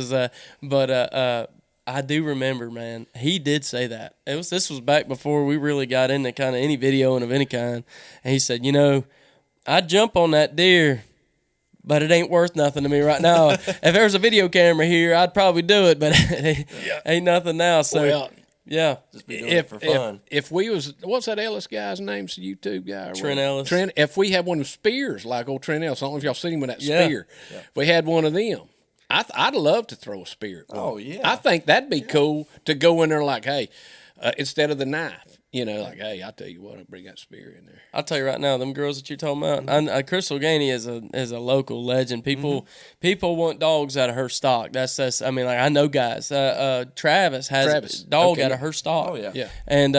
But I do remember, man, he did say that. This was back before we really got into kind of any videoing of any kind. And he said, I'd jump on that deer, but it ain't worth nothing to me right now. If there was a video camera here, I'd probably do it, but it ain't nothing now. So, yeah. Just be doing it for fun. If we what's that Ellis guy's name? The YouTube guy? Trent Ellis. If we had one of spears, like old Trent Ellis, I don't know if y'all seen him with that spear. Yeah. If we had one of them, I'd love to throw a spear. Oh, yeah. I think that'd be cool to go in there like, hey, instead of the knife. Like, hey, I'll tell you what, I'll bring that spear in there. I'll tell you right now, them girls that you're talking about, Crystal Gainey is a local legend. People want dogs out of her stock. That's I mean, like, I know guys. Travis has a dog out of her stock. Oh, yeah. And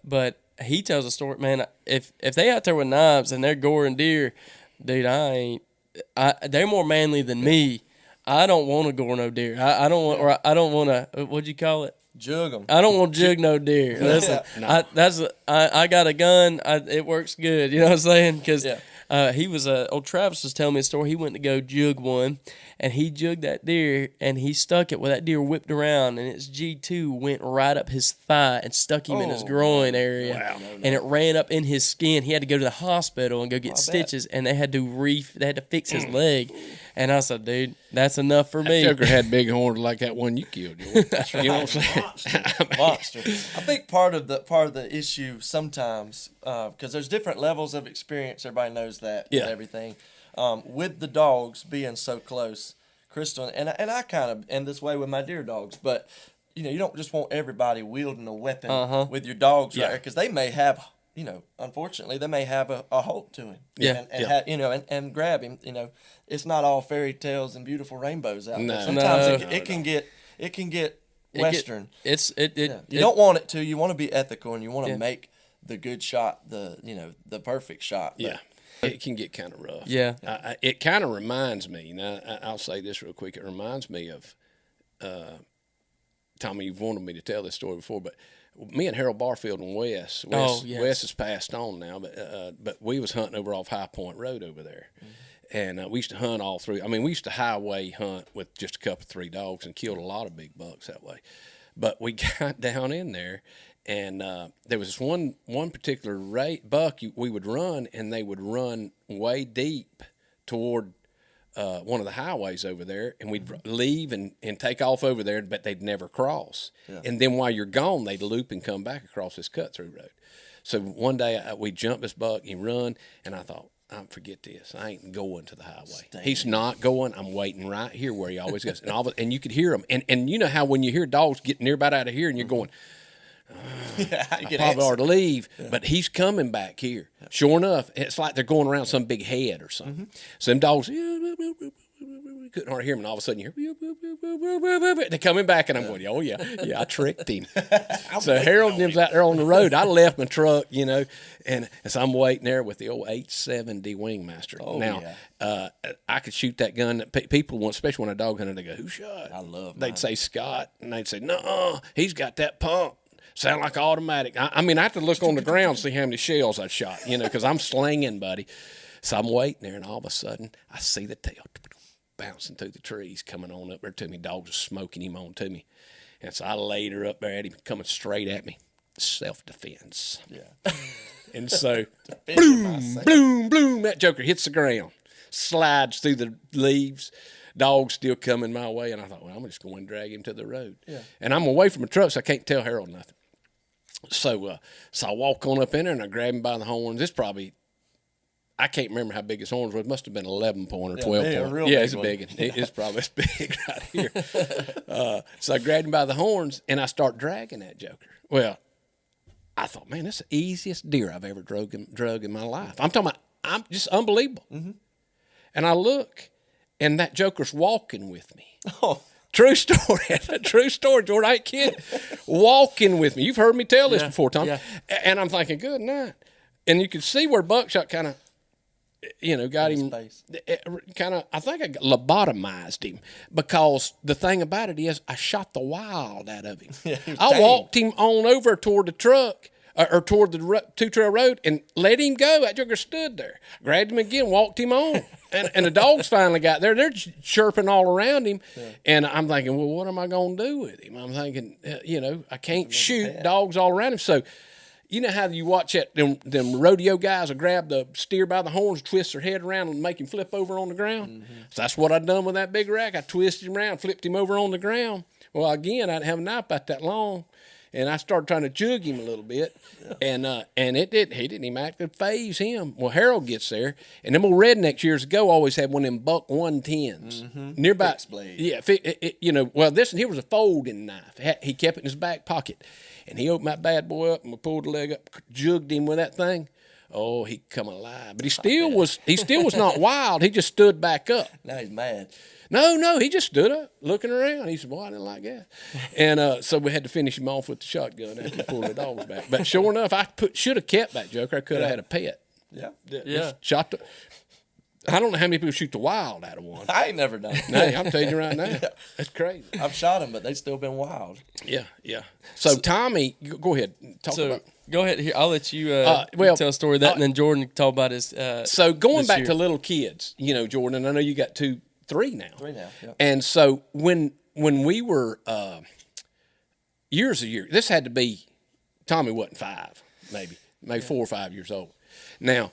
but he tells a story, man, if they out there with knives and they're goring deer, dude, they're more manly than me. I don't want to gore no deer. I don't want to, what'd you call it? Jug them. I don't want to jug no deer. Listen, I got a gun. It works good. You know what I'm saying? Because old Travis was telling me a story. He went to go jug one, and he jugged that deer, and he stuck it. Well, that deer whipped around, and its G2 went right up his thigh and stuck him in his groin area. Wow. And it ran up in his skin. He had to go to the hospital and go get stitches, and they had to fix his leg. And I said, dude, that's enough for me. Joker had big horns like that one you killed. That's right. You know what I'm saying? Monster. I think part of the issue sometimes, because there's different levels of experience. Everybody knows that and everything. With the dogs being so close, Crystal, and I kind of am this way with my deer dogs, but you don't just want everybody wielding a weapon with your dogs right there, because they may have, unfortunately, they may have a hope to him. And grab him. It's not all fairy tales and beautiful rainbows out there. Sometimes it can get Western. You don't want it to. You want to be ethical, and you want to make the good shot, the perfect shot. Yeah. It can get kind of rough. Yeah. It kind of reminds me, now I'll say this real quick, it reminds me of, Tommy, you've wanted me to tell this story before, but me and Harold Barfield and Wes has passed on now, but we was hunting over off High Point Road over there. Mm-hmm. And we used to hunt all through. I mean, we used to highway hunt with just a couple, 3 dogs and killed a lot of big bucks that way. But we got down in there, and there was this one particular buck we would run, and they would run way deep toward one of the highways over there, and we'd leave and take off over there, but they'd never cross. Yeah. And then while you're gone, they'd loop and come back across this cut-through road. So one day we jumped this buck, he run, and I thought, forget this. I ain't going to the highway. He's not going. I'm waiting right here where he always goes. And you could hear him. And you know how when you hear dogs get near about out of here and you're going, I probably ought to leave, but he's coming back here. Yeah. Sure enough, it's like they're going around some big head or something. Mm-hmm. So them dogs couldn't hardly hear him, and all of a sudden you hear they're coming back, and I'm going, oh yeah, I tricked him. So Harold and them's out there on the road. I left my truck, and so I'm waiting there with the old 870 Wingmaster. Oh, now I could shoot that gun. People, especially when a dog hunter, they go, who shot? I love. They'd say Scott, and they'd say, no, he's got that pump. Sound like automatic. I mean, I have to look on the ground to see how many shells I shot, because I'm slinging, buddy. So I'm waiting there, and all of a sudden, I see the tail bouncing through the trees, coming on up there to me. Dogs are smoking him on to me. And so I laid her up there at him, coming straight at me. Self-defense. Yeah. And so, boom, that joker hits the ground, slides through the leaves. Dog's still coming my way. And I thought, well, I'm just going to drag him to the road. Yeah. And I'm away from the truck, so I can't tell Harold nothing. So I walk on up in there, and I grab him by the horns. It's probably I can't remember how big his horns were. It must have been 11 point or 12 big, point. real Yeah, big it's a one. big one. It's probably as big right here. So I grabbed him by the horns, and I start dragging that joker. Well, I thought, man, that's the easiest deer I've ever drug in my life. I'm talking about, I'm just unbelievable. Mm-hmm. And I look, and that joker's walking with me. Oh. True story. True story, Jordan. I ain't kidding. Walking with me. You've heard me tell this before, Tom. Yeah. And I'm thinking, good night. And you could see where Buckshot kind of, got him kind of, I think I lobotomized him, because the thing about it is I shot the wild out of him. Yeah, I walked him on over toward the truck or toward the two-trail road and let him go. That joker stood there. Grabbed him again, walked him on. And the dogs finally got there. They're chirping all around him. Yeah. And I'm thinking, well, what am I going to do with him? I'm thinking, I can't shoot dogs all around him. So, you know how you watch that, them rodeo guys will grab the steer by the horns, twist their head around, and make him flip over on the ground? Mm-hmm. So that's what I done with that big rack. I twisted him around, flipped him over on the ground. Well, again, I didn't have a knife about that long. And I started trying to jug him a little bit, and he didn't even act to phase him. Well, Harold gets there, and them old rednecks years ago always had one of them buck 110s nearby. Fixed blade. Yeah, well, here was a folding knife. He kept it in his back pocket, and he opened that bad boy up, and we pulled the leg up, jugged him with that thing. Oh, he come alive, but he still was not wild. He just stood back up. Now he's mad. No, he just stood up, looking around. He said, boy, I didn't like that. And so we had to finish him off with the shotgun after we pulled the dogs back. But sure enough, I should have kept that joker. I could have had a pet. Yeah. I don't know how many people shoot the wild out of one. I ain't never done it. No, I'm telling you right now. That's crazy. I've shot them, but they've still been wild. Yeah. So Tommy, go ahead. Go ahead. Here, I'll let you tell a story of that, and then Jordan talk about his. So going back to little kids, Jordan, I know you got 3 now. 3 now, yeah. And so when we were years, this had to be, Tommy wasn't 5, maybe 4 or 5 years old. Now,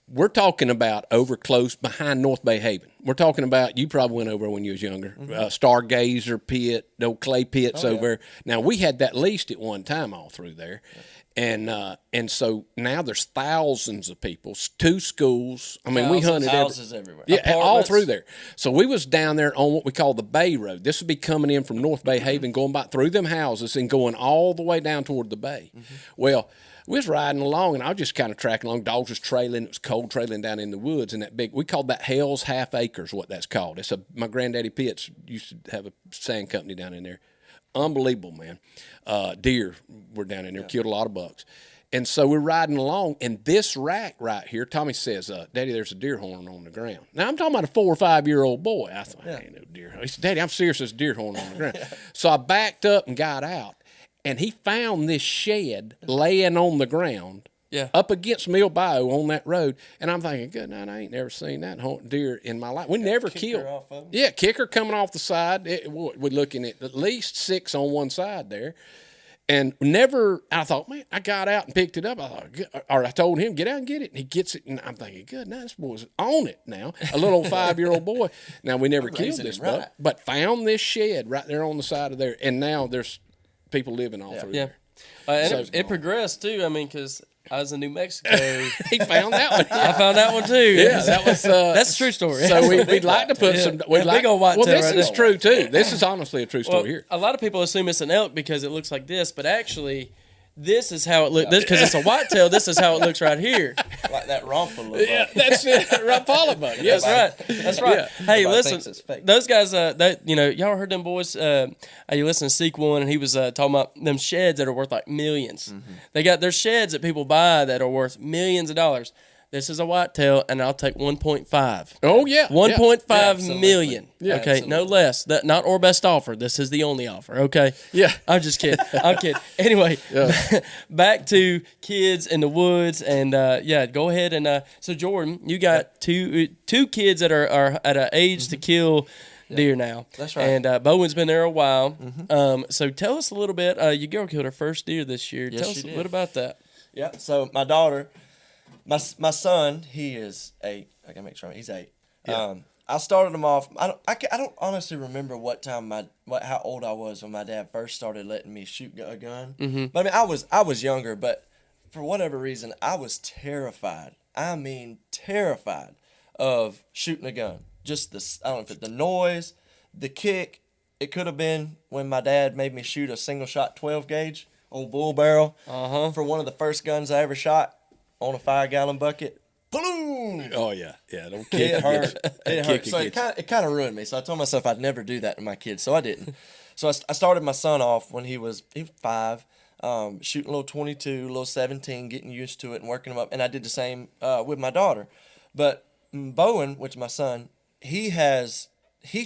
we're talking about over close behind North Bay Haven. We're talking about, you probably went over when you was younger, Stargazer pit, the old clay pits over there. Now, we had that leased at one time all through there. Yeah. And so now there's thousands of people, 2 schools. I mean, we hunted houses everywhere. Yeah, all through there. So we was down there on what we call the Bay Road. This would be coming in from North Bay Haven, going back through them houses and going all the way down toward the bay. Mm-hmm. Well, we was riding along, and I was just kind of tracking along. Dogs was trailing. It was cold, trailing down in the woods. And that big, we called that Hell's Half Acres, what that's called. My granddaddy Pitts used to have a sand company down in there. Unbelievable, man. Deer were down in there, killed a lot of bucks. And so we're riding along, and this rack right here, Tommy says, Daddy, there's a deer horn on the ground. Now, I'm talking about a 4 or 5 year old boy. I thought, I ain't no deer horn. He said, Daddy, I'm serious, there's a deer horn on the ground. So I backed up and got out, and he found this shed laying on the ground up against Mill Bayou on that road. And I'm thinking, good night, I ain't never seen that deer in my life. We never killed. Off of him. Yeah, kicker coming off the side. We're looking at least 6 on one side there. And I thought, man, I got out and picked it up. I told him, get out and get it. And he gets it. And I'm thinking, good, now this boy's on it now. A little 5-year-old boy. Now, we never killed this buck, but found this shed right there on the side of there. And now there's people living all through there. And it progressed, too. I mean, because I was in New Mexico. He found that one. I found that one, too. Yeah, that was... that's a true story. So we'd like to put some... Big old whitetail this is true, too. This is honestly a true story here. A lot of people assume it's an elk because it looks like this, but actually... This is how it looks. Because it's a whitetail, this is how it looks right here. Like that rumpa look. Yeah, that's it. Rapala bug. Yes, that's right. Yeah. Hey, listen, those guys, y'all heard them boys. You listen to Seek One, and he was talking about them sheds that are worth like millions. Mm-hmm. They got their sheds that people buy that are worth millions of dollars. This is a whitetail, and I'll take 1.5. Oh, yeah. 1.5 million. Yeah, okay, absolutely. No less. Not our best offer. This is the only offer, okay? Yeah. I'm just kidding. I'm kidding. Anyway, back to kids in the woods, and, go ahead. And so, Jordan, you got two kids that are at an age to kill deer now. That's right. And Bowen's been there a while. Mm-hmm. So tell us a little bit. Your girl killed her first deer this year. Yes, tell us a little about that. Yeah, so my daughter... My son, he is 8. I gotta make sure he's 8. Yeah. I started him off. I don't honestly remember how old I was when my dad first started letting me shoot a gun. Mm-hmm. But I mean, I was younger. But for whatever reason, I was terrified. I mean, terrified of shooting a gun. Just I don't know if it's the noise, the kick. It could have been when my dad made me shoot a single shot 12 gauge, old bull barrel, for one of the first guns I ever shot on a 5-gallon bucket. Boom! Oh yeah. Don't kick. It hurt. It hurt. So it kind of ruined me. So I told myself I'd never do that to my kids. So I didn't. So I started my son off when he was 5, shooting a little 22, a little 17, getting used to it and working him up. And I did the same with my daughter. But Bowen, which is my son, he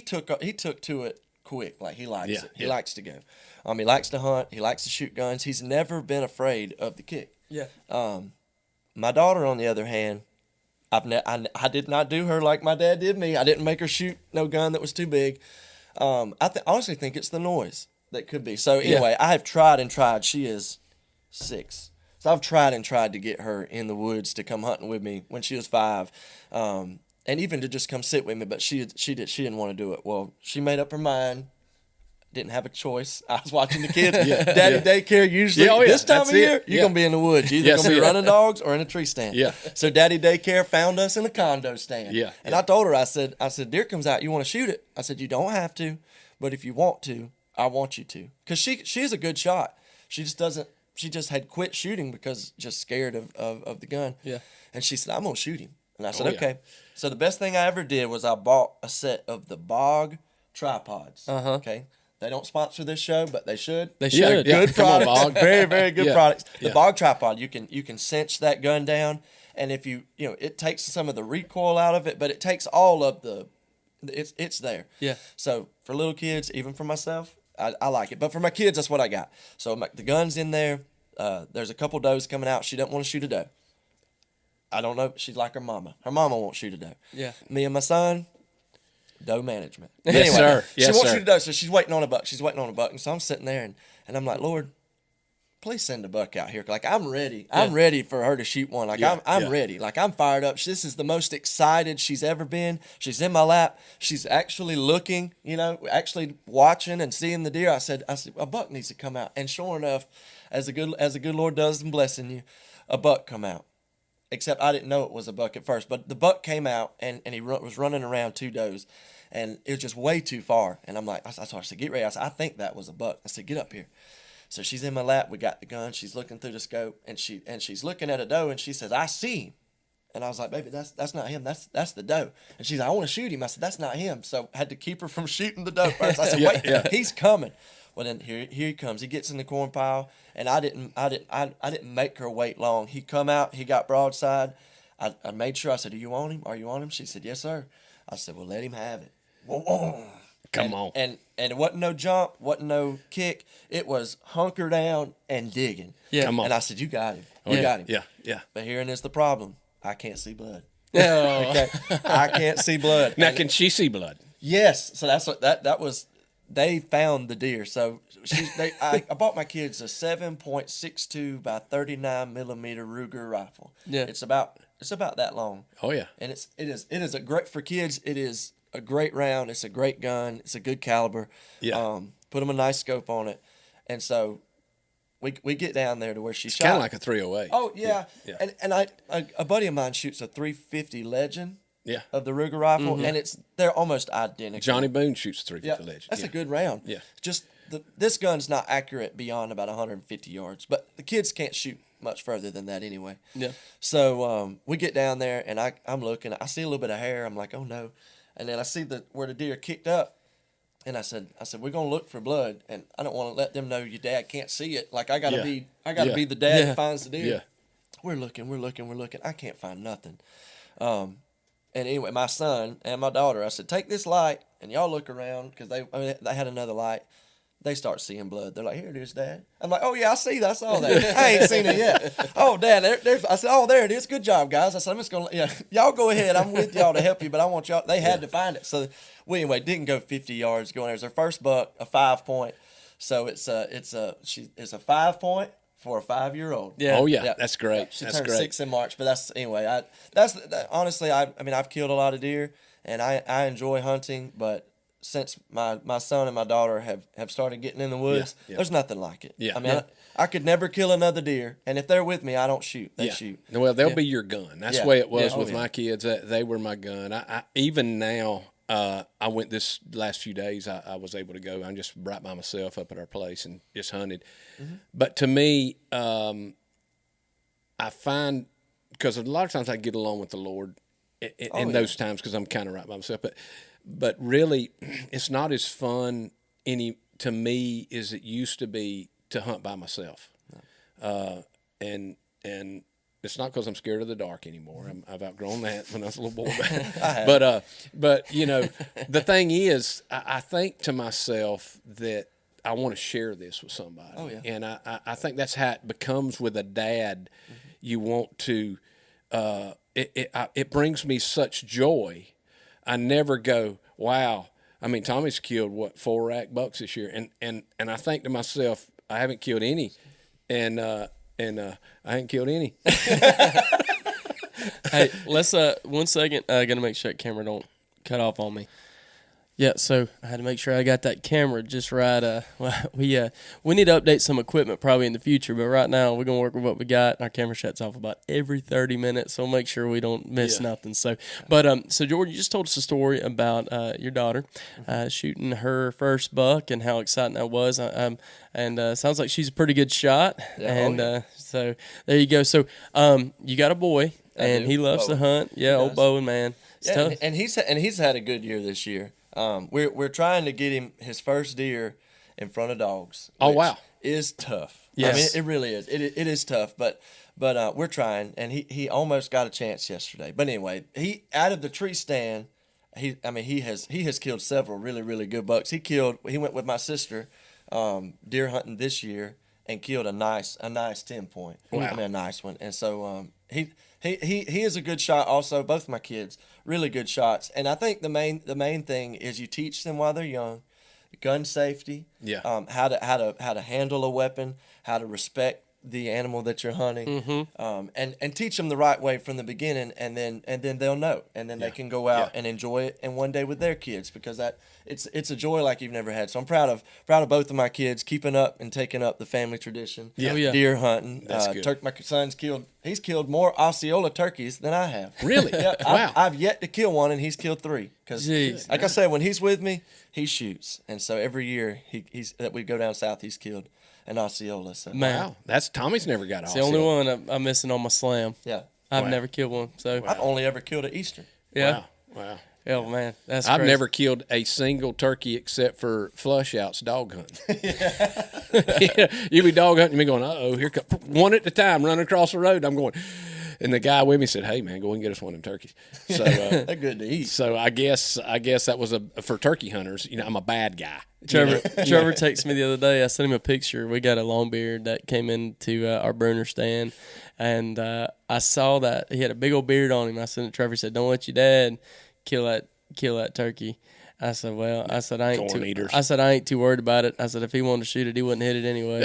took to it quick. Like he likes it. He likes to go. He likes to hunt. He likes to shoot guns. He's never been afraid of the kick. Yeah. My daughter, on the other hand, I did not do her like my dad did me. I didn't make her shoot no gun that was too big. I honestly think it's the noise that could be. So anyway, I have tried and tried. She is 6. So I've tried and tried to get her in the woods to come hunting with me when she was 5. And even to just come sit with me, but she didn't want to do it. Well, she made up her mind. Didn't have a choice. I was watching the kids. Daddy daycare usually this time of year, you're going to be in the woods. You're either going to be running dogs or in a tree stand. Yeah. So daddy daycare found us in a condo stand. Yeah. And I told her, I said, deer comes out. You want to shoot it? I said, you don't have to, but if you want to, I want you to. Because she is a good shot. She just had quit shooting because just scared of the gun. Yeah. And she said, I'm going to shoot him. And I said, okay. So the best thing I ever did was I bought a set of the Bog tripods. Okay. They don't sponsor this show, but they should. They should. Yeah, good products. Come on, Bog. Very, very good products. The Bog tripod, you can cinch that gun down, and if it takes some of the recoil out of it, but it takes all of it's there. Yeah. So for little kids, even for myself, I like it. But for my kids, that's what I got. So the gun's in there. There's a couple does coming out. She doesn't want to shoot a doe. I don't know. She's like her mama. Her mama won't shoot a doe. Yeah. Me and my son, doe management. Yes, Anyway, sir. she Yes, wants sir. you to doe, so she's waiting on a buck. And so I'm sitting there, and I'm like, Lord, please send a buck out here. Like, I'm ready. I'm ready for her to shoot one. Like, I'm ready. Like, I'm fired up. This is the most excited she's ever been. She's in my lap. She's actually looking, actually watching and seeing the deer. I said, a buck needs to come out. And sure enough, as the good Lord does in blessing you, a buck come out. Except I didn't know it was a buck at first. But the buck came out, and he was running around 2 does. And it was just way too far. And I'm like, I said, get ready. I said, I think that was a buck. I said, get up here. So she's in my lap. We got the gun. She's looking through the scope, and she's looking at a doe, and she says, I see him. And I was like, baby, that's not him. That's the doe. And she's like, I want to shoot him. I said, that's not him. So I had to keep her from shooting the doe first. I said, wait, he's coming. Well, then here he comes. He gets in the corn pile, and I didn't make her wait long. He come out. He got broadside. I made sure. I said, "Are you on him? Are you on him?" She said, "Yes, sir." I said, "Well, let him have it." Whoa. Come on. And it wasn't no jump, wasn't no kick. It was hunker down and digging. Yeah. Come on. And I said, "You got him. You got him." Yeah. But herein is the problem. I can't see blood. No. Okay. I can't see blood. Now, can she see blood? Yes. So that's what that was. They found the deer. So I bought my kids a 7.62 by 39 millimeter Ruger rifle. Yeah. It's about that long. Oh yeah. And it is a great for kids. It is a great round. It's a great gun. It's a good caliber. Yeah. Put them a nice scope on it, and so we get down there to where she shot. Kind of like a 308. Oh yeah. Yeah. And a buddy of mine shoots a 350 Legend. Yeah. Of the Ruger rifle, and they're almost identical. Johnny Boone shoots a 350 Legend. That's a good round. Yeah. Just this gun's not accurate beyond about 150 yards, but the kids can't shoot much further than that anyway. Yeah. So we get down there, and I'm looking. I see a little bit of hair. I'm like, oh no, and then I see where the deer kicked up, and I said we're gonna look for blood, and I don't want to let them know your dad can't see it. Like I gotta be the dad that finds the deer. Yeah. We're looking. I can't find nothing. And anyway, my son and my daughter, I said, take this light and y'all look around because they had another light. They start seeing blood. They're like, here it is, Dad. I'm like, oh, yeah, I see that. I saw that. I ain't seen it yet. Oh, Dad, there's. I said, oh, there it is. Good job, guys. I said, I'm just going to, y'all go ahead. I'm with y'all to help you, but I want y'all. They had to find it. So we, anyway, didn't go 50 yards going there. It was our first buck, a 5-point. So it's a 5-point. For a 5-year-old. Yeah. Oh yeah. That's great. She that's turned great. 6 in March, but honestly, I mean, I've killed a lot of deer, and I enjoy hunting, but since my son and my daughter have started getting in the woods, there's nothing like it. Yeah. I mean, I could never kill another deer, and if they're with me, I don't shoot. They shoot. Well, they'll be your gun. That's the way it was with my kids. They were my gun. I even now, I went this last few days. I was able to go. I'm just right by myself up at our place and just hunted. Mm-hmm. But to me, I find, because a lot of times I get along with the Lord in those times because I'm kind of right by myself. But really, it's not as fun to me as it used to be to hunt by myself. No. And it's not because I'm scared of the dark anymore. I've outgrown that when I was a little boy. But you know, the thing is, I think to myself that I want to share this with somebody. Oh, yeah. And I think that's how it becomes with a dad. Mm-hmm. You want to. It brings me such joy. I never go, wow. I mean, Tommy's killed 4 rack bucks this year, and I think to myself, I haven't killed any, and I ain't killed any. Hey, let's 1 second. I gotta make sure that camera don't cut off on me. Yeah, so I had to make sure I got that camera just right. We need to update some equipment probably in the future, but right now we're gonna work with what we got. Our camera shuts off about every 30 minutes, so make sure we don't miss nothing. So, so Jordan, you just told us a story about your daughter shooting her first buck and how exciting that was. And sounds like she's a pretty good shot. Yeah, so there you go. So you got a boy, and he loves to hunt. Yeah, old Bowen, man. Yeah, and he's had a good year this year. We're trying to get him his first deer in front of dogs. Oh, wow. Is tough. Yes. I mean, it really is. It is tough, but we're trying, and he almost got a chance yesterday. But anyway, he out of the tree stand, he has killed several really, really good bucks. He went with my sister deer hunting this year and killed a nice 10 point. Wow. I mean, a nice one. And so he is a good shot also. Both my kids, really good shots. And I think the main thing is you teach them while they're young, gun safety, how to handle a weapon, how to respect the animal that you're hunting, and teach them the right way from the beginning, and then they'll know, and then they can go out and enjoy it, and one day with their kids, because it's a joy like you've never had. So I'm proud of both of my kids keeping up and taking up the family tradition. Deer hunting. That's good. My son's he's killed more Osceola turkeys than I have. Really? Wow. I've yet to kill one, and he's killed 3. Because like I said, when he's with me, he shoots, and so every year he's that we go down south, he's killed an Osceola. So. Wow, that's Tommy's never got an Osceola. It's the only one I'm missing on my slam. Yeah, I've never killed one. So I've only ever killed an Eastern. Yeah, wow. Oh man, that's I've crazy. never killed a single turkey except for flush outs dog hunting. You be dog hunting, me going, here come one at a time, running across the road. I'm going. And the guy with me said, "Hey man, go and get us one of them turkeys." So they're good to eat. So I guess that was for turkey hunters. You know, I'm a bad guy. Trevor texted me the other day. I sent him a picture. We got a longbeard that came into our burner stand, and I saw that he had a big old beard on him. I sent it to Trevor. He said, "Don't let your dad kill that turkey." I said, "Well," I said, I ain't too worried about it. I said, if he wanted to shoot it, he wouldn't hit it anyway.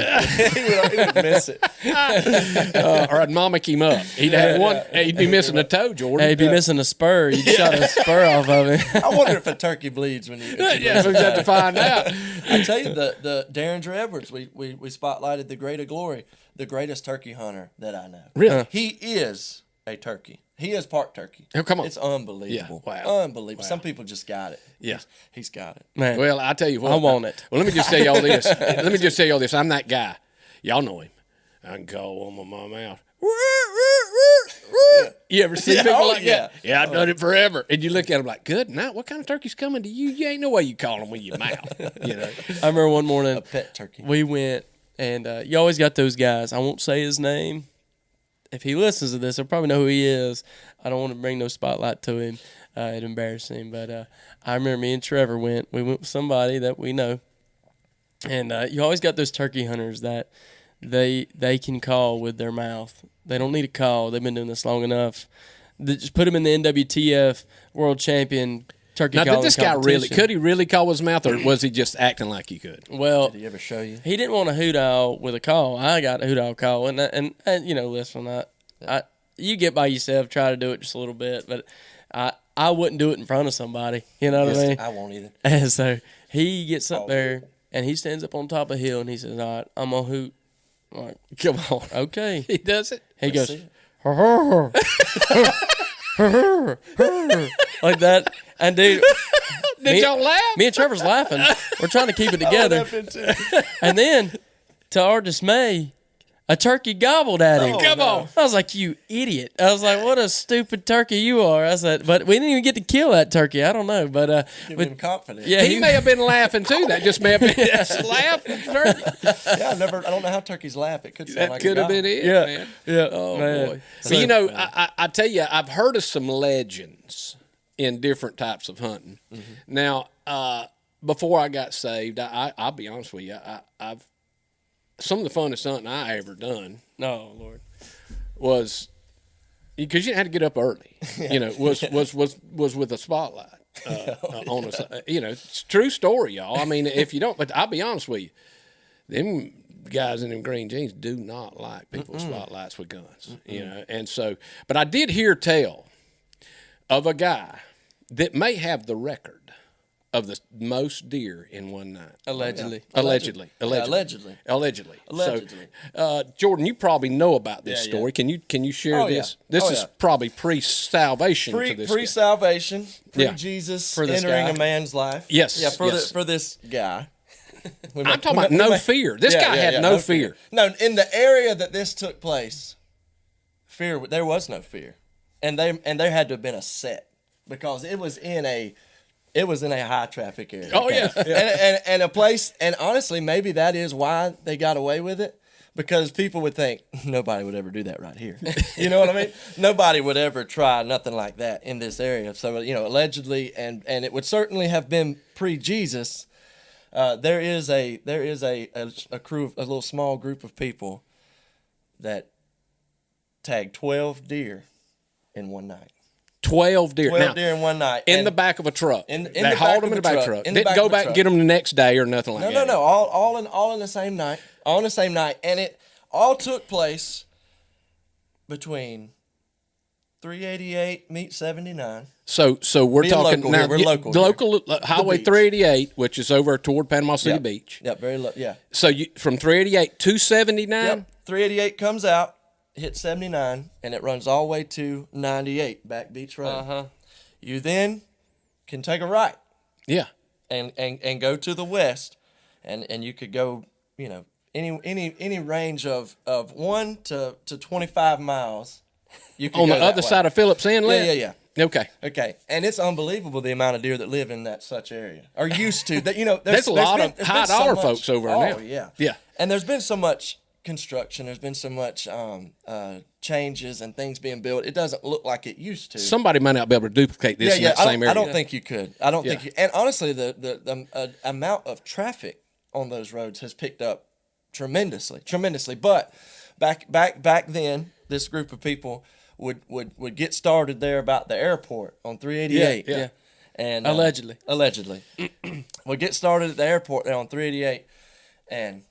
he would miss it. Or I'd mamick him up. He'd have one. He'd be missing a toe, Jordan. Hey, he'd be missing a spur. You'd shot a spur off of him. I wonder if a turkey bleeds when you. Yeah, we have to find out. I tell you, the Derringer Edwards, we spotlighted the Great of Glory, the greatest turkey hunter that I know. Really, he is a turkey. He is part turkey. Oh, come on. It's unbelievable. Yeah, wow. Unbelievable. Wow. Some people just got it. Yeah. He's got it. Man. Well, I tell you what. I want it. Well, let me just tell y'all this. I'm that guy. Y'all know him. I can call one with my mouth. You ever see people like that? Yeah, I've done it forever. And you look at them like, good night. What kind of turkey's coming to you? You ain't no way you call them with your mouth. You know. I remember one morning. A pet turkey. We went, and you always got those guys. I won't say his name. If he listens to this, he'll probably know who he is. I don't want to bring no spotlight to him. It'd embarrass him. But I remember me and Trevor went. We went with somebody that we know. And you always got those turkey hunters that they can call with their mouth. They don't need a call. They've been doing this long enough. Just put them in the NWTF World Champion turkey calling competition. Now, did this guy could he really call with his mouth, or was he just acting like he could? Well, did he ever show you? He didn't want a hoot owl with a call. I got a hoot owl call, and you know, listen, you get by yourself, try to do it just a little bit, but I wouldn't do it in front of somebody. You know what I mean? I won't either. And so he gets up there and he stands up on top of the hill and he says, "All right, I'm gonna hoot." I'm like, Come on. okay. He does it. He goes, like that. And dude, Did y'all laugh? me and Trevor's laughing. We're trying to keep it together. And then, to our dismay, a turkey gobbled at him. Come on. I was like, "You idiot." I was like, "What a stupid turkey you are." I said, but we didn't even get to kill that turkey. I don't know. But Give him confidence. yeah, He may have been laughing too. That just may have been laughing. Yeah, I don't know how turkeys laugh. It could sound That like could a have been gobble. it, Yeah. man. Yeah. Oh, Man. boy. So- But, you know, I tell you, I've heard of some legends in different types of hunting. Now, before I got saved, I'll be honest with you, I've some of the funnest hunting I ever done No, Lord. was because you didn't have to get up early. You know, was with a spotlight on us. You know, it's a true story, y'all. I mean, if you don't, but I'll be honest with you, them guys in them green jeans do not like people with spotlights with guns. You know, and so, but I did hear tell of a guy that may have the record of the most deer in one night. Allegedly. Allegedly. Allegedly. So, Jordan, you probably know about this Yeah, story. Can you share Oh, yeah. this? This Oh, is yeah. probably pre-salvation to this guy. Pre-salvation, Yeah. pre-Jesus For this entering guy. a man's life. Yes, Yeah, yes. for this guy. I'm talking about no fear. This guy had no fear. No, in the area that this took place, there was no fear, and there had to have been a set because it was in a high traffic area. Oh, yeah. And a place, and honestly, maybe that is why they got away with it. Because people would think nobody would ever do that right here. You know what I mean? Nobody would ever try nothing like that in this area. So, you know, allegedly, and it would certainly have been pre-Jesus. There is a crew, a little small group of people that tagged 12 deer in one night. 12 deer. 12 Now, deer in one night. in And the back of a truck. In They the hauled back them of in the the back truck. truck. In the Didn't back go of the back and truck. get them the next day or nothing like that. No. All in the same night. All in the same night. And it all took place between 388 meet 79. So we're Being talking local now. here. We're local the here. local Highway beach. 388, which is over toward Panama City Yep. Beach. Yeah, very low. Yeah. So you from 388 to 79. Yep. 388 comes out, hits 79, and it runs all the way to 98 Back Beach Road. Uh-huh. You then can take a right Yeah. and go to the west, and you could go, you know, any range of 1 to 25 miles. You could On go the that other way. side of Phillips Inlet. Yeah. Okay. Okay, and it's unbelievable the amount of deer that live in that such area or used to. That you know, There's a lot of there's high so dollar much- folks over there now. Oh yeah, Yeah. And there's been so much construction. There's been so much changes and things being built. It doesn't look like it used to. Somebody might not be able to duplicate this in that same area. I don't think you could. I don't think Yeah. you. And honestly, the amount of traffic on those roads has picked up tremendously. But back then, this group of people would get started there about the airport on 388. Yeah. And Allegedly. Would get started at the airport there on 388, and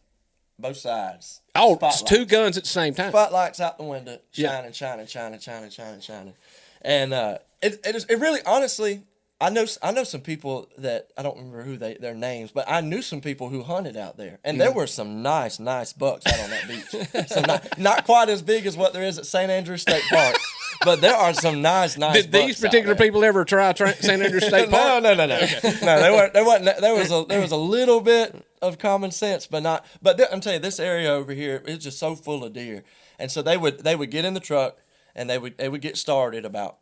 both sides. Oh, it's spotlights. two guns at the same time. Spotlights out the window, Yeah. shining. And it really, honestly, I know some people that I don't remember who their names, but I knew some people who hunted out there, and there were some nice bucks out on that beach. Some not quite as big as what there is at St. Andrews State Park, but there are some nice. Did these bucks out particular there. people ever try St. Andrews State Park? No. No, they weren't. There wasn't. There was a little bit of common sense, but not. But I'm telling you, this area over here is just so full of deer, and so they would get in the truck and they would get started about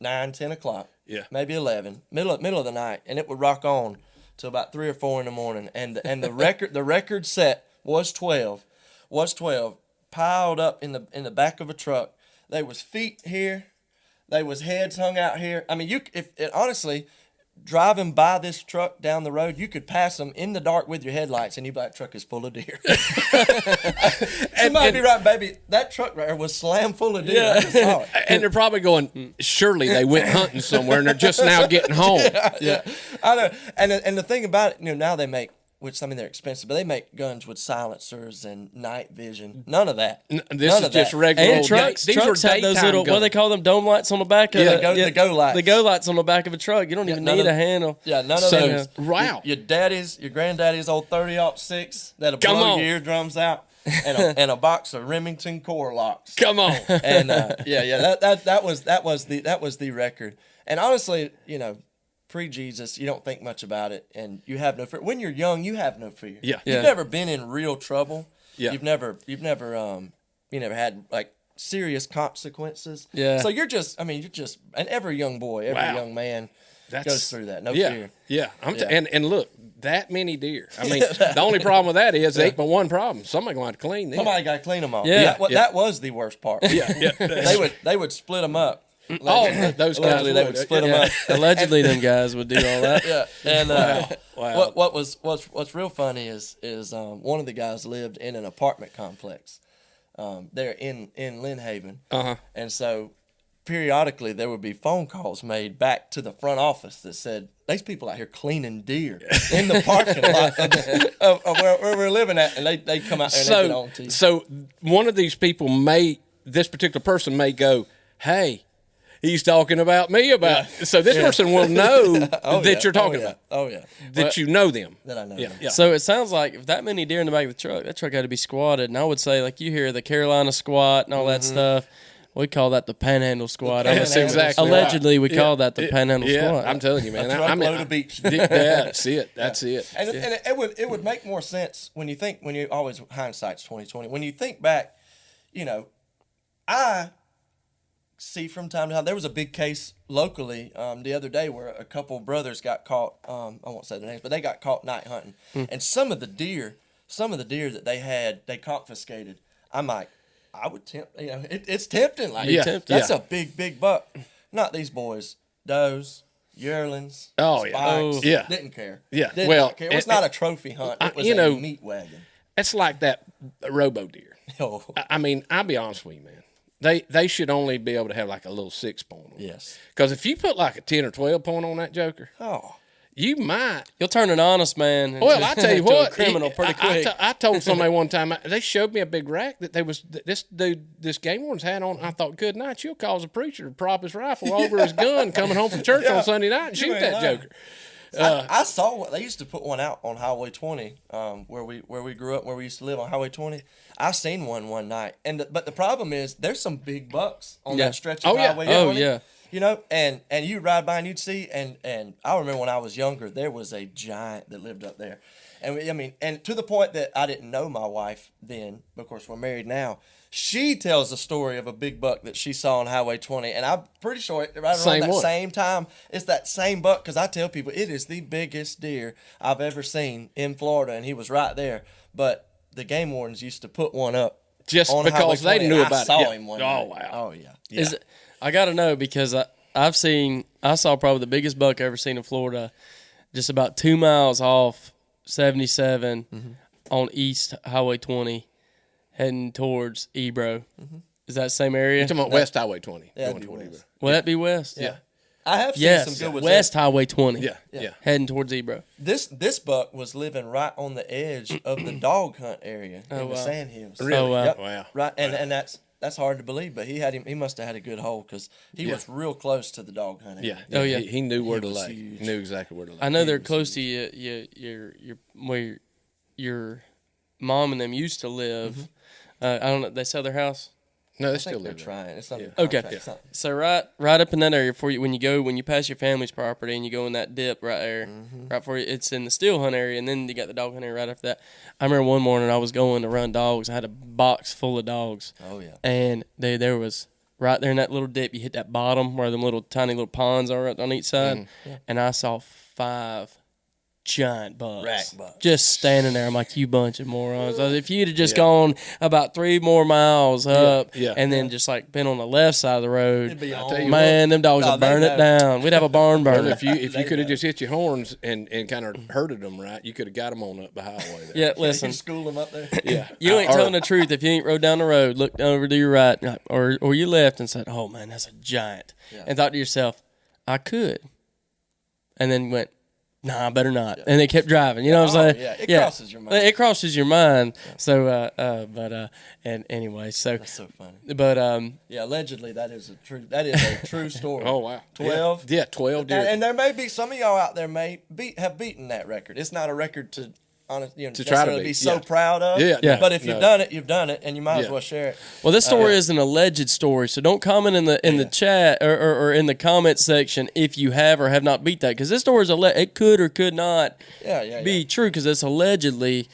9, 10 o'clock. Yeah. Maybe 11, middle of the night, and it would rock on till about 3 or 4 in the morning. And the record set was 12, piled up in the back of a truck. They was feet here, they was heads hung out here. I mean, honestly, driving by this truck down the road, you could pass them in the dark with your headlights, and you'd be like, truck is full of deer. Somebody be right, baby. That truck right there was slam full of deer. I just saw it. And they're probably going, surely they went hunting somewhere and they're just now getting home. Yeah. I know. And the thing about it, now they make which I mean they're expensive, but they make guns with silencers and night vision. None of that. This None is of just that. regular. And old trucks These trucks were have those daytime little what do they guns. call them, dome lights on the back of The go lights. The go lights on the back of a truck. You don't even none need of- a handle. Yeah, none of So, those. wow. Your granddaddy's old 30-06 that'll Come blow on. your eardrums out, and a box of Remington core locks. Come on. And that was the record. And honestly, pre-Jesus, you don't think much about it, and you have no fear. When you're young, you have no fear. Yeah. You've never been in real trouble. Yeah. You've never had like serious consequences. Yeah. So you're just, and every young boy, every Wow. young man goes through that. No Yeah. fear. Yeah. And look, that many deer. I mean, the only problem with that is they ain't but one problem. Somebody going to have to clean them. Somebody got to clean them all. Yeah. That was the worst part. Yeah. They would split them up. Oh, those guys Allegedly, they would split them up. Allegedly, them guys would do all that. Yeah, and Wow. what's real funny is one of the guys lived in an apartment complex there in Lynn Haven, and so periodically there would be phone calls made back to the front office that said these people out here cleaning deer in the parking lot of where we're living at, and they come out there and they get on to you. So one of these people this particular person may go, hey, he's talking about me so this person will know that you're talking about. Oh yeah, That you know them. that I know. Yeah. So it sounds like if that many deer in the back of the truck, that truck had to be squatted. And I would say, like you hear the Carolina squat and all that stuff. We call that the panhandle squat. That's exactly Allegedly, we call that the panhandle Yeah, squat. I'm telling you, man. A truckload of beach. That's it. That's it. And it would make more sense when you always hindsight's 2020. When you think back, I see from time to time there was a big case locally the other day where a couple brothers got caught. I won't say their names, but they got caught night hunting, and some of the deer that they confiscated. I'm like, I would tempt. It's tempting. Like that's a big buck. Not these boys. Does. Yearlings. Oh, yeah. Spikes, Oh. Yeah. Didn't care. Yeah. Did Well, not care. It was not a trophy hunt. It was a meat wagon. It's like that robo deer. Oh. I mean, I'll be honest with you, man. They should only be able to have like a little 6 point on it. Yes. Because if you put like a 10 or 12 point on that joker, Oh. you might. You'll turn an honest man Well, I tell you into what, a criminal pretty quick. I told somebody one time, they showed me a big rack that this game warden's had on. I thought, good night, you'll cause a preacher to prop his rifle over his gun coming home from church on Sunday night and shoot ain't that lying. joker. I saw what they used to put one out on Highway 20, where we grew up, where we used to live on Highway 20. I seen one night, but the problem is there's some big bucks on that stretch of Highway 20. Oh yeah. And you ride by and you'd see, and I remember when I was younger, there was a giant that lived up there, and to the point that I didn't know my wife then. Of course, we're married now. She tells the story of a big buck that she saw on Highway 20, and I'm pretty sure right around that same time, it's that same buck, because I tell people it is the biggest deer I've ever seen in Florida, and he was right there. But the game wardens used to put one up Just on because Highway 20, they knew and about I it. saw Yeah. him one Oh, night. wow. Oh, yeah. Is it, I got to know because I saw probably the biggest buck I ever seen in Florida, just about 2 miles off 77 on East Highway 20, heading towards Ebro. Is that the same area? You're talking about West Highway 20. Yeah, going it'd be toward west. Will that be west? Yeah. I have seen Yes, some good ones. West Highway 20. Yeah. Heading towards Ebro. This buck was living right on the edge of the dog hunt area in the wow. sand hills. Really? Oh, wow. Yep. Wow. Right, and that's hard to believe, but he must have had a good hole because he was real close to the dog hunt area. Yeah. Oh, yeah. He knew where to was lay. huge. He knew exactly where to lay. I know they're close to where your mom and them used to live. I don't know. They sell their house. No, they I still think they're live there. trying. It's not Okay. It's not, So right up in that area for you when you pass your family's property and you go in that dip right there, right for you, it's in the steel hunt area, and then you got the dog hunt area right after that. I remember one morning I was going to run dogs. I had a box full of dogs. oh yeah. And there was right there in that little dip. You hit that bottom where them little tiny little ponds are on each side, and I saw 5 giant bucks, Rack bucks. just standing there. I'm like, you bunch of morons! If you'd have just gone about 3 more miles up, and then just like been on the left side of the road, It'd be I'll on. tell you man, them dogs would burn it down. We'd have a barn Well, burner. if you could have just hit your horns and kind of herded them right, you could have got them on up the highway there. Yeah, You listen. school them up there. Yeah. You ain't Or- telling the truth if you ain't rode down the road, looked over to your right, or you left and said, "Oh man, that's a giant," and thought to yourself, "I could," and then went, nah, better not. And they kept driving. You know what I'm saying? Yeah, it crosses your mind. It crosses your mind. Yeah. So, and anyway, so that's so funny. But yeah, allegedly that is a true story. Oh wow, 12. Yeah, 12 deer. And there may be some of y'all out there have beaten that record. It's not a record to to try to be so proud of. Yeah. But if you've done it, you've done it, and you might as well share it. Well, this story is an alleged story, so don't comment in the chat or in the comment section if you have or have not beat that, because this story is it could or could not be true because it's allegedly.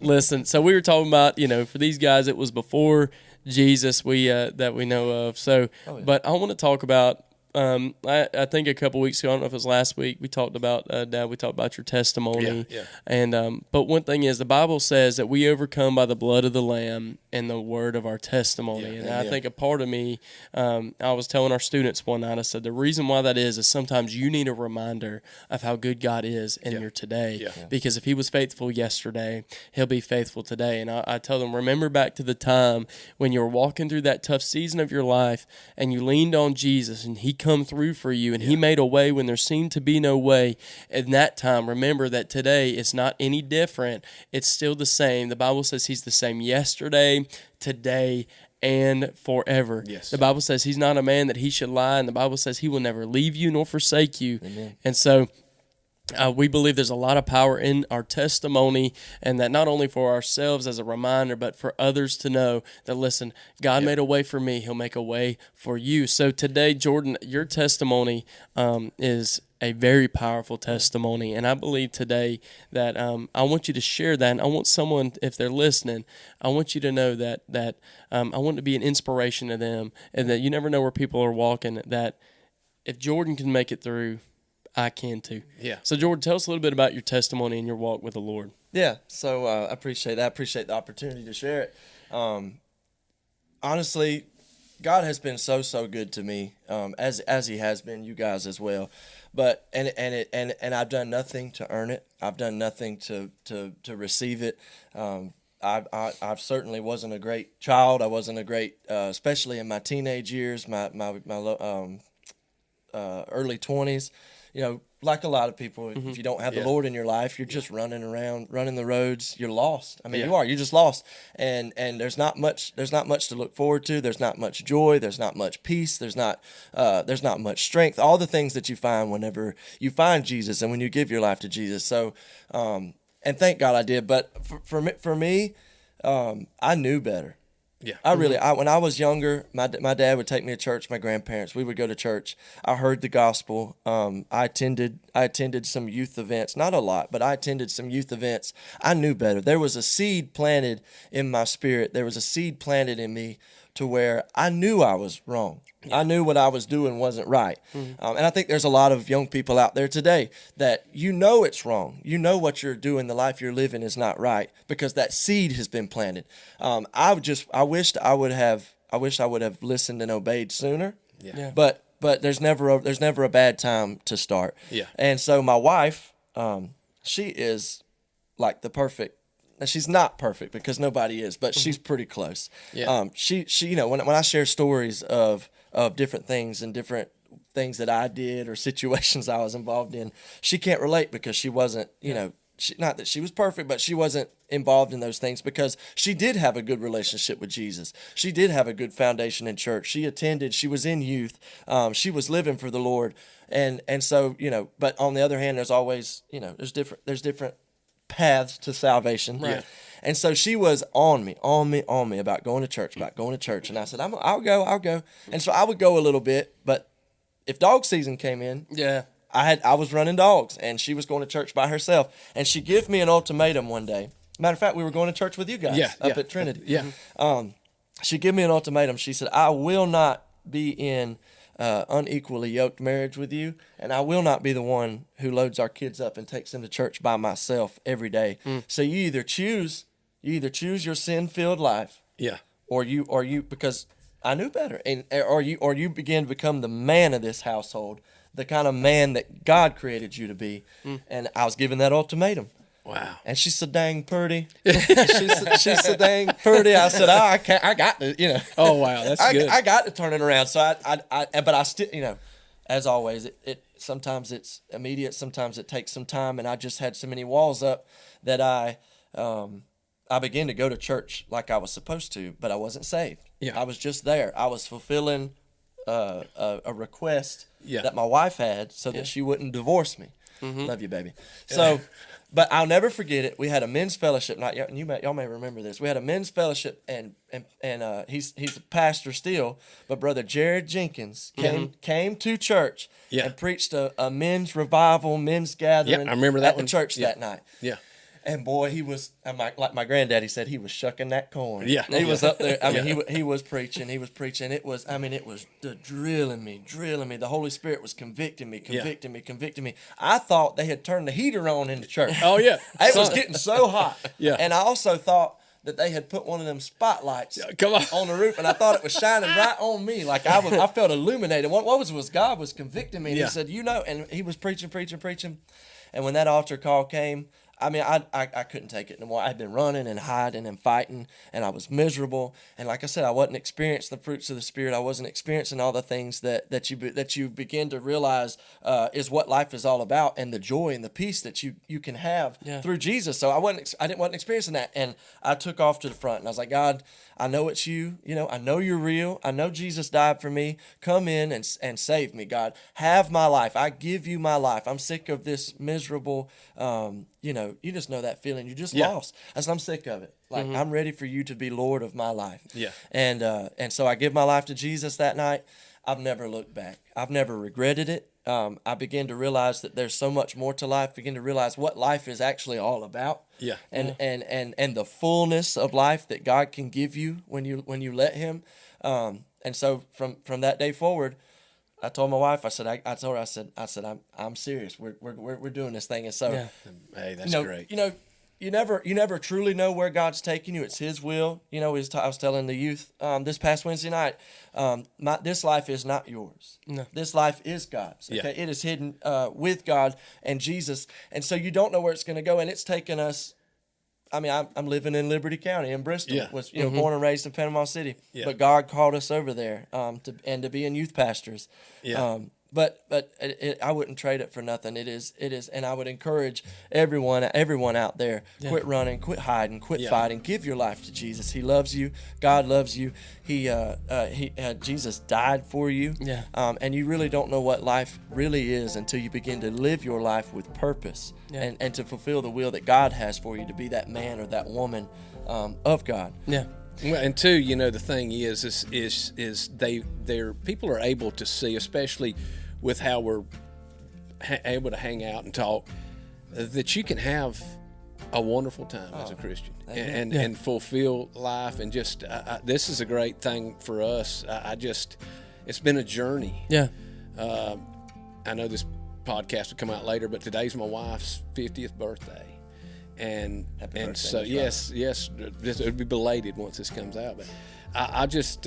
Listen. So we were talking about for these guys it was before Jesus that we know of. So, but I want to talk about. I think a couple weeks ago, I don't know if it was last week, we talked about Dad. We talked about your testimony, and but one thing is the Bible says that we overcome by the blood of the Lamb and the word of our testimony. And I think a part of me, I was telling our students one night, I said the reason why that is sometimes you need a reminder of how good God is in your today, because if He was faithful yesterday, He'll be faithful today. And I tell them, remember back to the time when you were walking through that tough season of your life and you leaned on Jesus and He come through for you and He made a way when there seemed to be no way. In that time, remember that today it's not any different. It's still the same. The Bible says He's the same yesterday, today, and forever. Yes. The Bible says He's not a man that He should lie, and the Bible says He will never leave you nor forsake you. Amen. And so we believe there's a lot of power in our testimony, and that not only for ourselves as a reminder, but for others to know that, listen, God made a way for me. He'll make a way for you. So today, Jordan, your testimony is a very powerful testimony, and I believe today that I want you to share that, and I want someone, if they're listening, I want you to know that I want to be an inspiration to them, and that you never know where people are walking, that if Jordan can make it through, I can too. Yeah. So, Jordan, tell us a little bit about your testimony and your walk with the Lord. Yeah. So I appreciate that. I appreciate the opportunity to share it. Honestly, God has been so good to me, as He has been you guys as well. But and I've done nothing to earn it. I've done nothing to receive it. I certainly wasn't a great child. I wasn't a great, especially in my teenage years, my early 20s. Like a lot of people, if you don't have the Lord in your life, you're just running around, running the roads. You're lost. I mean, you're just lost. And there's not much to look forward to. There's not much joy. There's not much peace. There's not much strength. All the things that you find whenever you find Jesus and when you give your life to Jesus. So, and thank God I did. But for me, I knew better. Yeah, When I was younger, my dad would take me to church. My grandparents, we would go to church. I heard the gospel. I attended some youth events, not a lot, but I attended some youth events. I knew better. There was a seed planted in my spirit. There was a seed planted in me to where I knew I was wrong. Yeah. I knew what I was doing wasn't right. And I think there's a lot of young people out there today that it's wrong. You know what you're doing, the life you're living is not right because that seed has been planted. I wished I would have listened and obeyed sooner. Yeah. But there's never a bad time to start. Yeah. And so my wife, she is like the perfect. Now, she's not perfect because nobody is, but she's pretty close. Yeah. She when I share stories of different things and different things that I did or situations I was involved in, she can't relate because she wasn't, not that she was perfect, but she wasn't involved in those things because she did have a good relationship with Jesus. She did have a good foundation in church. She attended, she was in youth. She was living for the Lord. And so, but on the other hand, there's always, there's different paths to salvation. Right. And so she was on me about going to church. And I said, I'll go. And so I would go a little bit, but if dog season came in, I was running dogs and she was going to church by herself. And she gave me an ultimatum one day. Matter of fact, we were going to church with you guys up at Trinity. Yeah. She gave me an ultimatum. She said, I will not be in unequally yoked marriage with you, and I will not be the one who loads our kids up and takes them to church by myself every day. So you either choose your sin-filled life, or you because I knew better, and or you begin to become the man of this household, the kind of man that God created you to be. And I was given that ultimatum. Wow. And she's so dang pretty. she's so dang pretty. I said, I got to, Oh, wow. That's good. I got to turn it around. So but I still, as always, Sometimes it's immediate. Sometimes it takes some time. And I just had so many walls up that I began to go to church like I was supposed to, but I wasn't saved. Yeah. I was just there. I was fulfilling a request Yeah. that my wife had so that she wouldn't divorce me. Love you, baby. So, but I'll never forget it. We had a men's fellowship night, and y'all may remember this. We had a men's fellowship, and he's a pastor still, but Brother Jared Jenkins came to church and preached a men's revival, men's gathering. I remember that at the church that night. Yeah. And boy, he was like my granddaddy said, he was shucking that corn. Yeah. He was up there. I mean, he was preaching. It was drilling me. The Holy Spirit was convicting me. I thought they had turned the heater on in the church. Oh yeah. It was getting so hot. Yeah. And I also thought that they had put one of them spotlights on the roof, and I thought it was shining right on me. Like I felt illuminated. What was God was convicting me. And he said, and he was preaching. And when that altar call came, I mean, I couldn't take it anymore. I'd been running and hiding and fighting, and I was miserable. And like I said, I wasn't experiencing the fruits of the Spirit. I wasn't experiencing all the things that you begin to realize is what life is all about, and the joy and the peace that you can have through Jesus. So I wasn't experiencing that, and I took off to the front, and I was like, God, I know it's you. I know you're real. I know Jesus died for me. Come in and save me, God. Have my life. I give you my life. I'm sick of this miserable. You just know that feeling. You just lost. I'm sick of it. Like I'm ready for you to be Lord of my life. Yeah. And so I give my life to Jesus that night. I've never looked back. I've never regretted it. I began to realize that there's so much more to life. Begin to realize what life is actually all about. Yeah. And the fullness of life that God can give you when you let Him. And so from that day forward, I told my wife. I told her. I said, I'm serious. We're doing this thing. And so, hey, that's great. You never truly know where God's taking you. It's His will. I was telling the youth this past Wednesday night. This life is not yours. No. This life is God's. Okay, it is hidden with God and Jesus. And so you don't know where it's going to go. And it's taken us. I mean, I'm living in Liberty County in Bristol. Yeah. Was born and raised in Panama City. Yeah. But God called us over there to be in youth pastors. Yeah. But I wouldn't trade it for nothing. It is, and I would encourage everyone out there, quit running, quit hiding, quit fighting. Give your life to Jesus. He loves you. God loves you. Jesus died for you. Yeah. And you really don't know what life really is until you begin to live your life with purpose and to fulfill the will that God has for you, to be that man or that woman of God. Yeah. Well, and two, the thing is people are able to see, especially with how we're able to hang out and talk, that you can have a wonderful time as a Christian and fulfill life. And just this is a great thing for us. It's been a journey. Yeah. I know this podcast will come out later, but today's my wife's 50th birthday. And so yes, it'll be belated once this comes out. But I just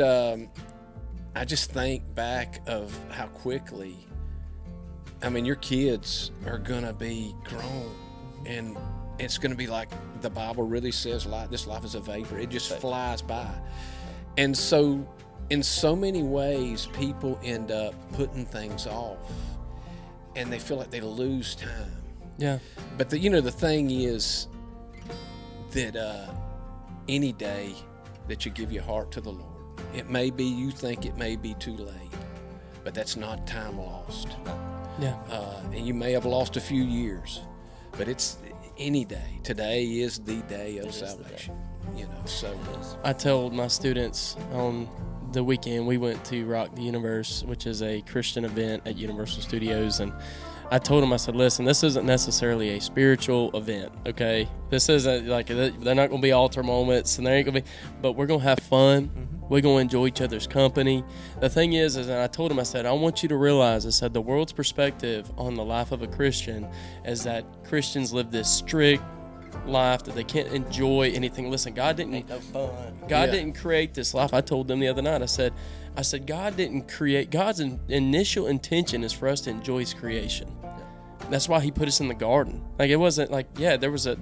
think back of how quickly. I mean, your kids are gonna be grown, and it's gonna be like the Bible really says. This life is a vapor; it just flies by. And so, in so many ways, people end up putting things off, and they feel like they lose time. Yeah. But the thing is that any day that you give your heart to the Lord, you think it may be too late, but that's not time lost. Yeah. And you may have lost a few years, but it's any day. Today is the day of salvation. So I told my students on the weekend we went to Rock the Universe, which is a Christian event at Universal Studios, and I told them, I said, listen, this isn't necessarily a spiritual event, okay? This isn't like, they're not going to be altar moments, and there ain't going to be, but we're going to have fun. We're going to enjoy each other's company. The thing is, and I told him, I said, I want you to realize, I said, the world's perspective on the life of a Christian is that Christians live this strict life, that they can't enjoy anything. Listen, God didn't create this life. I told them the other night, I said, God didn't create, God's initial intention is for us to enjoy His creation. That's why He put us in the garden. Like, it wasn't like, there was a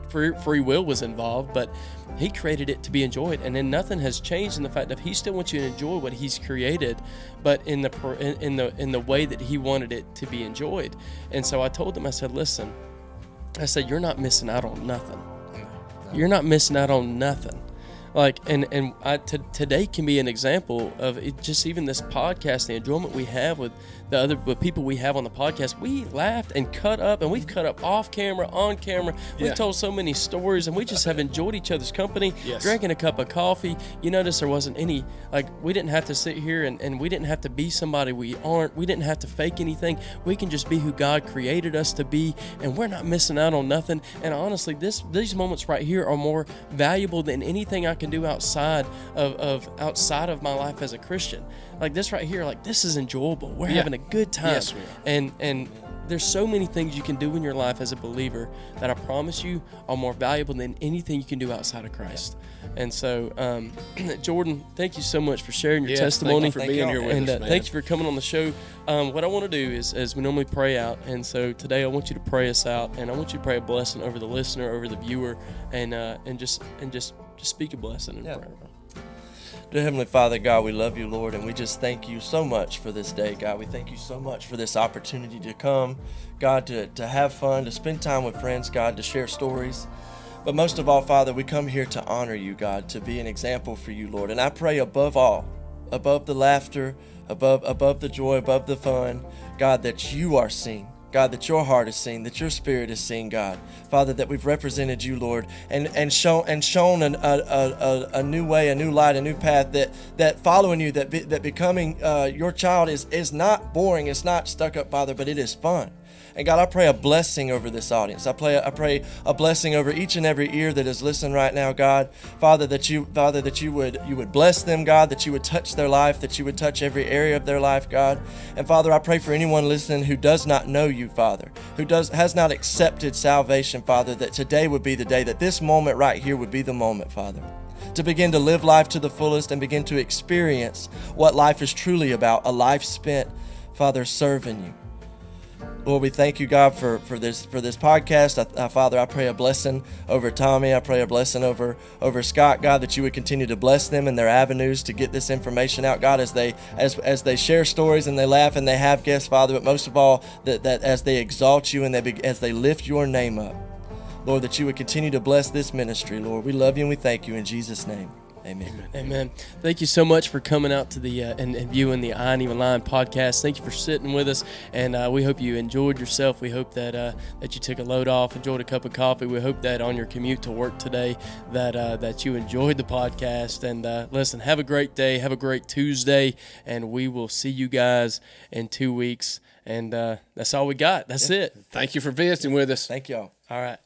free will was involved, but he created it to be enjoyed. And then nothing has changed in the fact that he still wants you to enjoy what he's created, but in the way that he wanted it to be enjoyed. And so I told him, I said, listen, I said, you're not missing out on nothing. You're not missing out on nothing. Like, today can be an example of it, just even this podcast, the enjoyment we have with with people we have on the podcast. We laughed and cut up, and we've cut up off camera, on camera. We've told so many stories, and we just have enjoyed each other's company, drinking a cup of coffee. You notice there wasn't any, like, we didn't have to sit here and we didn't have to be somebody we aren't. We didn't have to fake anything. We can just be who God created us to be, and we're not missing out on nothing. And honestly, these moments right here are more valuable than anything I can do outside of my life as a Christian. Like this right here, like this is enjoyable. We're having a good time. Yes, we are. And there's so many things you can do in your life as a believer that I promise you are more valuable than anything you can do outside of Christ. And so, Jordan, thank you so much for sharing your testimony. Thank you for being here with us, man. Thank you for coming on the show. What I want to do is we normally pray out, and so today I want you to pray us out, and I want you to pray a blessing over the listener, over the viewer, and just speak a blessing in prayer. Dear Heavenly Father, God, we love you, Lord, and we just thank you so much for this day, God. We thank you so much for this opportunity to come, God, to have fun, to spend time with friends, God, to share stories. But most of all, Father, we come here to honor you, God, to be an example for you, Lord. And I pray above all, above the laughter, above the joy, above the fun, God, that you are seen. God, that your heart is seen, that your spirit is seen, God. Father, that we've represented you, Lord, and shown a new way, a new light, a new path, that following you, that becoming your child is not boring, it's not stuck up, Father, but it is fun. And God, I pray a blessing over this audience. I pray a blessing over each and every ear that is listening right now, God. Father, that you would bless them, God, that you would touch their life, that you would touch every area of their life, God. And Father, I pray for anyone listening who does not know you, Father, who has not accepted salvation, Father, that today would be the day, that this moment right here would be the moment, Father, to begin to live life to the fullest and begin to experience what life is truly about, a life spent, Father, serving you. Lord, we thank you, God, for this podcast. Father, I pray a blessing over Tommy. I pray a blessing over Scott, God, that you would continue to bless them in their avenues to get this information out, God, as they share stories and they laugh and they have guests, Father, but most of all, that as they exalt you and as they lift your name up, Lord, that you would continue to bless this ministry, Lord. We love you and we thank you in Jesus' name. Amen. Amen. Thank you so much for coming out to the and viewing the I Ain't Even Lying podcast. Thank you for sitting with us, and we hope you enjoyed yourself. We hope that you took a load off, enjoyed a cup of coffee. We hope that on your commute to work today that you enjoyed the podcast. And listen, have a great day, have a great Tuesday, and we will see you guys in 2 weeks. And that's all we got. That's it. Thank you for visiting with us. Thank y'all. All right.